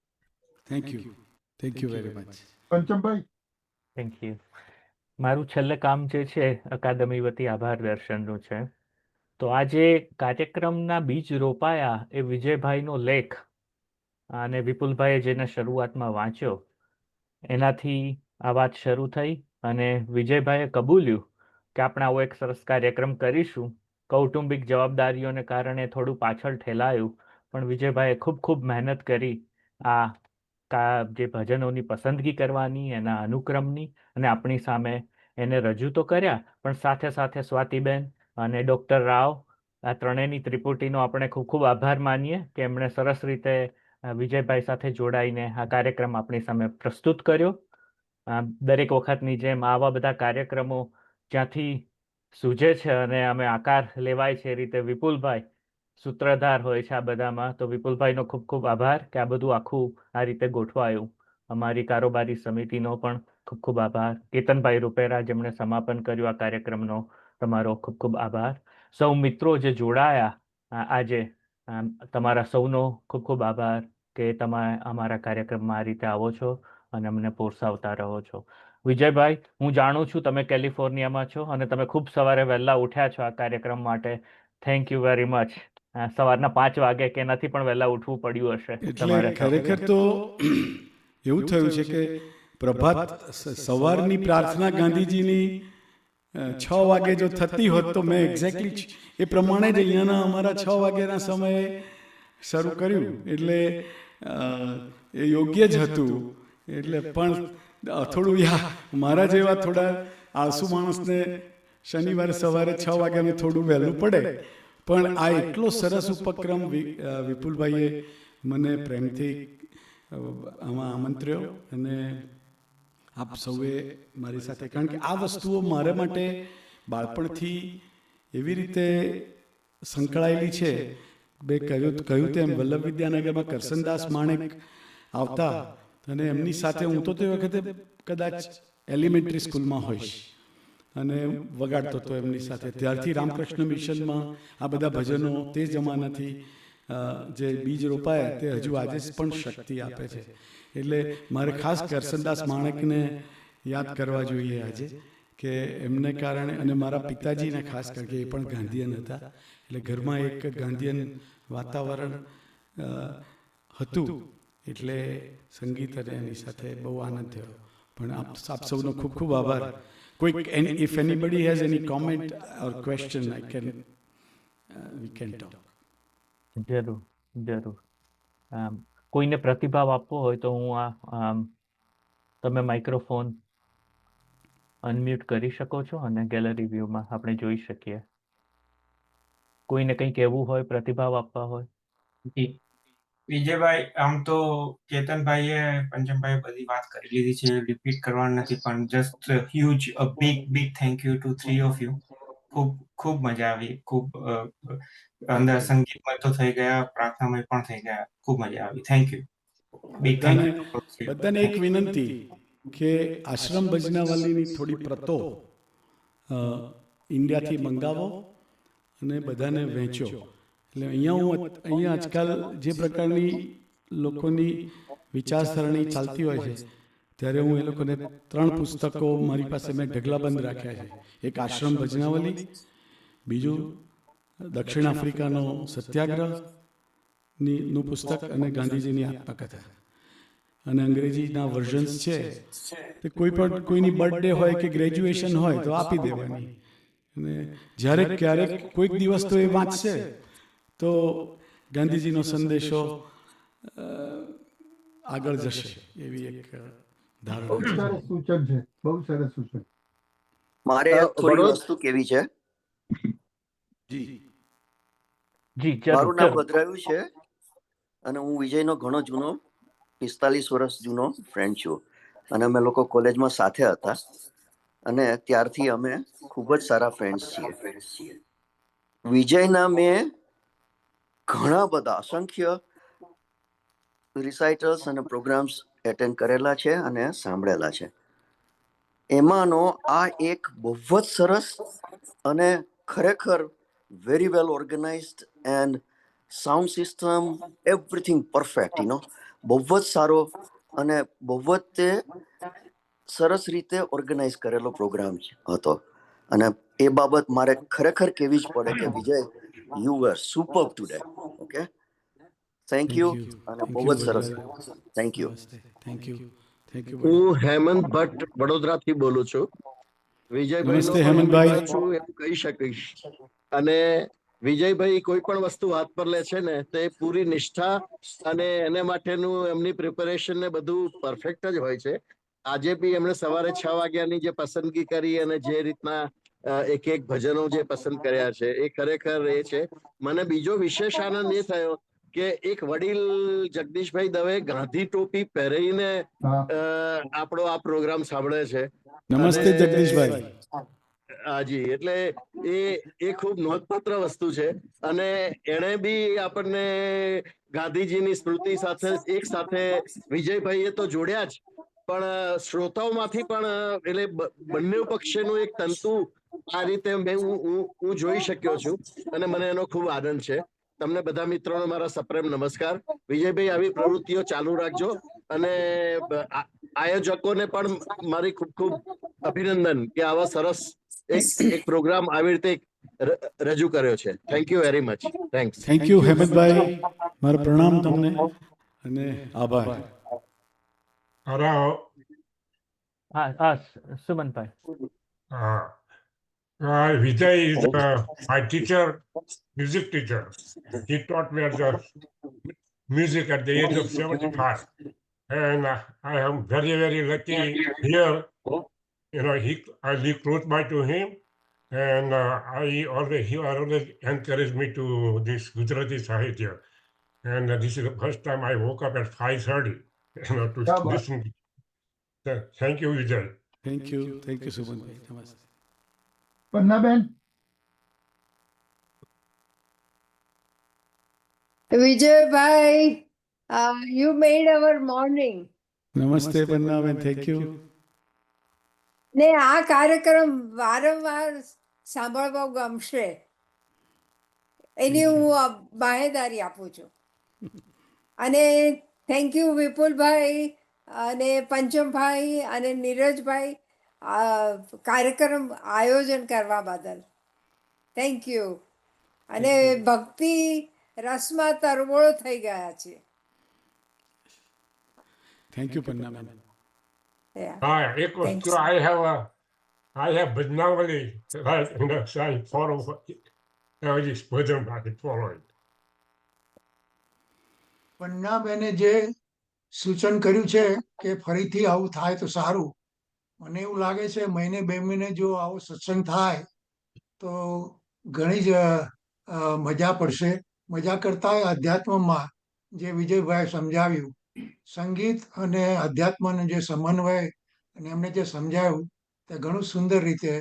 Thank you very much. Panchambhai, thank you. મારું છેલ્લે કામ જે છે અકાદમી વતી આભાર દર્શનનું છે. તો આજે કાર્યક્રમના બીજ રોપાયા એ વિજયભાઈનો લેખ અને વિપુલભાઈએ જેને શરૂઆતમાં વાંચ્યો એનાથી આ વાત શરૂ થઈ અને વિજયભાઈએ કબૂલ્યું કે આપણે આવો એક સરસ કાર્યક્રમ કરીશું. કૌટુંબિક જવાબદારીઓને કારણે થોડું પાછળ ઠેલાયું, પણ વિજયભાઈએ ખૂબ ખૂબ મહેનત કરી આ જે ભજનોની પસંદગી કરવાની, એના અનુક્રમની, અને આપણી સામે એને રજૂ તો કર્યા, પણ સાથે સાથે સ્વાતિબેન અને ડૉક્ટર રાવ, આ ત્રણેયની ત્રિપુટીનો આપણે ખૂબ ખૂબ આભાર માનીએ કે એમણે સરસ રીતે વિજયભાઈ સાથે જોડાઈને આ કાર્યક્રમ આપણી સામે પ્રસ્તુત કર્યો. દરેક વખતની જેમ આવા બધા કાર્યક્રમો જ્યાંથી સૂઝે છે અને અમે આકાર લેવાય છે એ રીતે વિપુલભાઈ સૂત્રધાર હોય છે આ બધામાં. તો વિપુલભાઈનો ખૂબ ખૂબ આભાર કે આ બધું આખું આ રીતે ગોઠવાયું. અમારી કારોબારી સમિતિનો પણ ખૂબ ખૂબ આભાર. કેતનભાઈ રૂપેરા જેમણે સમાપન કર્યું આ કાર્યક્રમનો, તમારો ખૂબ ખૂબ આભાર. સૌ મિત્રો જે જોડાયા આજે, તમારા સૌનો ખૂબ ખૂબ આભાર કે તમે અમારા કાર્યક્રમમાં આ રીતે આવો છો અને અમને પ્રોત્સાવતા રહો છો. વિજયભાઈ, હું જાણું છું તમે કેલિફોર્નિયામાં છો અને તમે ખૂબ સવારે વહેલા ઉઠ્યા છો આ કાર્યક્રમ માટે. Thank you very much. સવારના 5 વાગે કે એનાથી પણ વહેલા ઉઠવું પડ્યું હશે એટલે તમારે. ખરેખર તો એવું થયું છે કે પ્રભાત સવારની પ્રાર્થના ગાંધીજીની 6 વાગે જો થતી હોત તો મેં એક્ઝેક્ટલી એ પ્રમાણે જ અહીંયાના અમારા 6 વાગ્યાના સમયે શરૂ કર્યું. એટલે એ યોગ્ય જ હતું. એટલે પણ થોડું મારા જેવા થોડા આળસુ માણસને શનિવારે સવારે 6 વાગ્યાનું થોડું વહેલું પડે. પણ આ એટલો સરસ ઉપક્રમ વિપુલભાઈએ મને પ્રેમથી આમાં આમંત્ર્યો અને આપ સૌએ મારી સાથે, કારણ કે આ વસ્તુઓ મારા માટે બાળપણથી એવી રીતે સંકળાયેલી છે. બે કહ્યું તેમ વલ્લભ વિદ્યાનગરમાં કરસનદાસ માણેક આવતા અને એમની સાથે હું તો તે વખતે કદાચ એલિમેન્ટરી સ્કૂલમાં હોઈશ અને વગાડતો હતો એમની સાથે. ત્યારથી રામકૃષ્ણ મિશનમાં આ બધા ભજનો તે જમાનાથી જે બીજ રોપાયા તે હજુ આજે પણ શક્તિ આપે છે. એટલે મારે ખાસ કરસનદાસ માણેકને યાદ કરવા જોઈએ આજે કે એમને કારણે, અને મારા પિતાજીને ખાસ કારણ કે એ પણ ગાંધીયન હતા. એટલે ઘરમાં એક ગાંધીયન વાતાવરણ હતું. એટલે સંગીત અને એની સાથે બહુ આનંદ થયો. પણ આપ સૌનો ખૂબ ખૂબ આભાર. Quick, if anybody has any comment or question, we can talk. જરૂર જરૂર. કોઈને પ્રતિભાવ આપવો હોય તો હું તમે માઇક્રોફોન અનમ્યુટ કરી શકો છો અને ગેલેરી વ્યૂમાં આપણે જોઈ શકીએ. કોઈને કંઈ કહેવું હોય, પ્રતિભાવ આપવા હોય. વિજયભાઈ, આમ તો કેતનભાઈએ પંચમભાઈએ બધી વાત કરી લીધી છે, રિપીટ કરવાનું નથી, પણ just huge big thank you to three of you. ખૂબ ખૂબ મજા આવી. ખૂબ અંદર સંગીતમય તો થઈ ગયા, પ્રાર્થનામય પણ થઈ ગયા. ખૂબ મજા આવી. Thank you. Big thank you. બધાને એક વિનંતી કે આશ્રમ ભજનાવાલીની થોડી પ્રતો ઇન્ડિયાથી મંગાવો અને બધાને વહેંચો. એટલે અહીંયા આજકાલ જે પ્રકારની લોકોની વિચારસરણી ચાલતી હોય છે, ત્યારે હું એ લોકોને 3 પુસ્તકો મારી પાસે મેં ઢગલાબંધ રાખ્યા છે. એક આશ્રમ ભજનાવલી, બીજું દક્ષિણ આફ્રિકાનો સત્યાગ્રહનું પુસ્તક અને ગાંધીજીની આત્મકથા. અને અંગ્રેજીના વર્ઝન્સ છે. તે કોઈની બર્થડે હોય કે ગ્રેજ્યુએશન હોય તો આપી દેવાની. અને ક્યારેક કોઈક દિવસ તો એ વાંચશે તો ગાંધીજીનો સંદેશો આગળ જશે, એવી એક બહુ સરસ સૂચન છે, બહુ સરસ સૂચન. મારે થોડી વસ્તુ કેવી છે. જી મારું નામ ભદ્રાયું છે અને હું વિજયનો ઘણો જૂનો 45 વર્ષ જૂનો ફ્રેન્ડ છું. અને અમે લોકો કોલેજમાં સાથે હતા અને ત્યારથી અમે ખૂબ જ સારા ફ્રેન્ડ્સ છીએ. વિજયના મેં ઘણા બધા અસંખ્ય રિસાઇટલ્સ અને પ્રોગ્રામ્સ એટેન્ડ કરેલા છે અને સાંભળેલા છે. એમાંનો આ એક બહુ જ સરસ અને ખરેખર very well organised and sound system everything perfect, બહુ જ સારો અને બહુ જ તે સરસ રીતે ઓર્ગેનાઇઝ કરેલો પ્રોગ્રામ હતો. અને એ બાબત મારે ખરેખર કહેવી જ પડે કે Vijay, you were super today. Okay, thank you અને બહુ જ સરસ. Thank you. હું હેમંત ભટ્ટ વડોદરાથી બોલું છું. વિજયભાઈ છું એમ કહી શકીશ. અને વિજયભાઈ કોઈ પણ વસ્તુ હાથ પર લે છે ને તે પૂરી નિષ્ઠા અને એને માટેનું એમની પ્રિપેરેશન ને બધું પરફેક્ટ જ હોય છે. આજે બી એમણે સવારે 6 વાગ્યાની જે પસંદગી કરી અને જે રીતના એક ભજનો જે પસંદ કર્યા છે એ ખરેખર એ છે. મને બીજો વિશેષ આનંદ એ થયો કે એક વડીલ જગદીશભાઈ દવે ગાંધી ટોપી પહેરીને આપણો આ પ્રોગ્રામ સાંભળે છે. નમસ્તે જગદીશભાઈ. હાજી, એટલે એ ખૂબ નોંધપાત્ર વસ્તુ છે. અને એને બી આપણને ગાંધીજીની સ્મૃતિ સાથે એક સાથે વિજયભાઈએ તો જોડ્યા જ, પણ શ્રોતાઓમાંથી પણ એટલે બંને પક્ષેનું એક તંતુ આ રીતે હું જોઈ શક્યો છું અને મને એનો ખૂબ આનંદ છે. તમને બધા મિત્રોનો મારા સપ્રેમ નમસ્કાર. વિજયભાઈ, આવી પ્રવૃત્તિઓ ચાલુ રાખજો અને આયોજકોને પણ મારી ખૂબ ખૂબ અભિનંદન કે આવા સરસ એક પ્રોગ્રામ આવી રીતે રજૂ કર્યો છે. Thank you very much. Thank you Hemantbhai, મારા પ્રણામ તમને અને આભાર. હા, Sumanbhai. Vijay is my teacher, music teacher. He taught me the music at the age of 75. And I am very, very lucky here. I live close by to him. And he always encouraged me to this Gujarati Sahitya. And this is the first time I woke up at 5:30 to listen. Thank you, Vijay. Thank you Sumanbhai. નમસ્તે. Pannaben. Vijay, you made our morning. નમસ્તે પન્નાબેન, થેન્ક યુ. ને આ કાર્યક્રમ વારંવાર સાંભળવો ગમશે એની હું બાહેદારી આપું છું. અને થેન્ક યુ વિપુલભાઈ અને પંચમભાઈ અને નીરજભાઈ કાર્યક્રમ આયોજન કરવા બદલ થેન્ક યુ. અને ભક્તિ રસમાં તરબોળ થઈ ગયા છે. Thank you Pannaben. એક વસ્તુ I have Bhajnavali right in the side follow this bhajan I follow it. પન્નાબેને જે સૂચન કર્યું છે કે ફરીથી આવું થાય તો સારું. મને એવું લાગે છે મહિને 2 મહિને જો આવો સત્સંગ થાય તો ઘણી જ મજા પડશે. મજા કરતા અધ્યાત્મમાં જે વિજયભાઈ સમજાવ્યું સંગીત અને અધ્યાત્મનો જે સમન્વય અને એમને જે સમજાવ્યું તે ઘણું સુંદર રીતે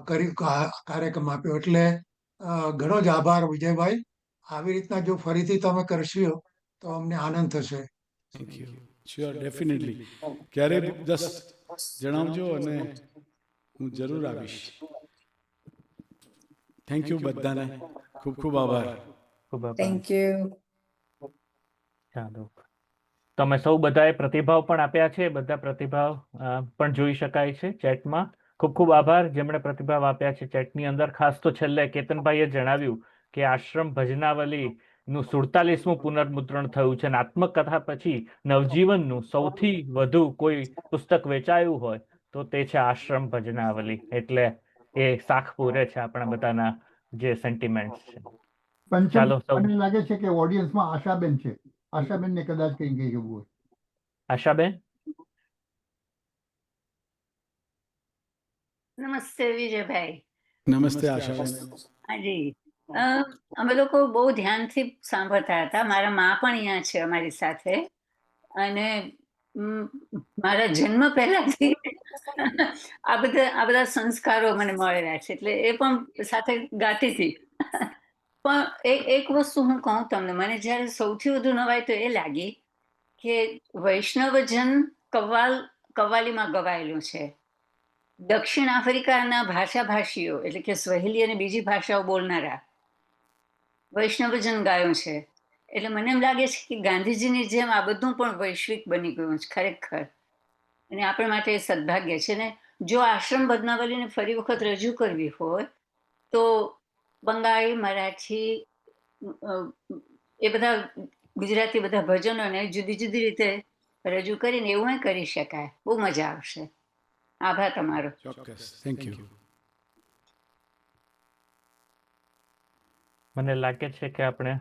કાર્યક્રમ આપ્યો. એટલે ઘણો જ આભાર વિજયભાઈ. આવી રીતના જો ફરીથી તમે કરશો તો અમને આનંદ થશે. Thank you. Sure, definitely. ક્યારે જણાવજો અને હું જરૂર આવીશ. થેન્ક યુ બધાને. ખૂબ ખૂબ આભાર. ખૂબ આભાર. Thank you. ચાલો, તમે સૌ બધાએ પ્રતિભાવ પણ આપ્યા છે. બધા પ્રતિભાવ પણ જોઈ શકાય છે ચેટમાં. ખૂબ ખૂબ આભાર જેમણે પ્રતિભાવ આપ્યા છે ચેટની અંદર. ખાસ તો છેલ્લે કેતનભાઈએ જણાવ્યું કે આશ્રમ ભજનાવલી નું 47મું પુનર્મુદ્રણ થયું છે અને આત્મકથા પછી નવજીવનનું સૌથી વધુ કોઈ પુસ્તક વેચાયું હોય તો તે છે આશ્રમ ભજનાવલી. એટલે એ સાખ પૂરે છે આપણા બધાના જે સેન્ટિમેન્ટ્સ છે. પંચમ, ચાલો સૌ. મને લાગે છે કે ઓડિયન્સમાં આશાબેન છે. આશાબેનને કદાચ કંઈ કહેવું હોય. આશાબેન, નમસ્તે વિજયભાઈ. નમસ્તે આશાબેન. હાજી, અમે લોકો બહુ ધ્યાનથી સાંભળતા હતા. મારા મા પણ અહીંયા છે અમારી સાથે અને મારા જન્મ પહેલાથી આ બધા સંસ્કારો મને મળેલા છે. એટલે એ પણ સાથે ગાતી હતી. પણ એક વસ્તુ હું કહું તમને, મને જ્યારે સૌથી વધુ નવાઈ તો એ લાગી કે વૈષ્ણવજન કવ્વાલીમાં ગવાયેલું છે. દક્ષિણ આફ્રિકાના ભાષાભાષીઓ એટલે કે સ્વહિલી અને બીજી ભાષાઓ બોલનારા વૈષ્ણવજન ગાયું છે. એટલે મને એમ લાગે છે કે ગાંધીજીની જેમ આ બધું પણ વૈશ્વિક બની ગયું છે ખરેખર. અને આપણા માટે એ સદભાગ્ય છે. ને જો આશ્રમ ભજનાવલીને ફરી વખત રજૂ કરવી હોય તો બંગાળી, મરાઠી, એ બધા ગુજરાતી બધા ભજનોને જુદી જુદી રીતે રજૂ કરીને એવું કરી શકાય. બહુ મજા આવશે. આભાર તમારો. ચોક્કસ. Thank you. મને લાગે છે કે આપણે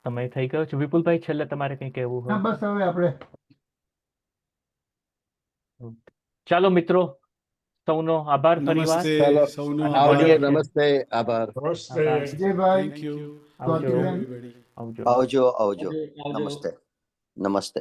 સમય થઈ ગયો છે. વિપુલભાઈ, છેલ્લે તમારે કંઈ કહેવું ના, હોય? બસ હવે આપણે ચાલો મિત્રો, સૌનો આભાર ફરીવાર. નમસ્તે સૌનો આવજો. આભાર. નમસ્તે. આભાર. નમસ્તે. Vijaybhai, thank you. આવજો. સ્વાતિબેન, આવજો. આવજો આવજો. આવજો. નમસ્તે. નમસ્તે.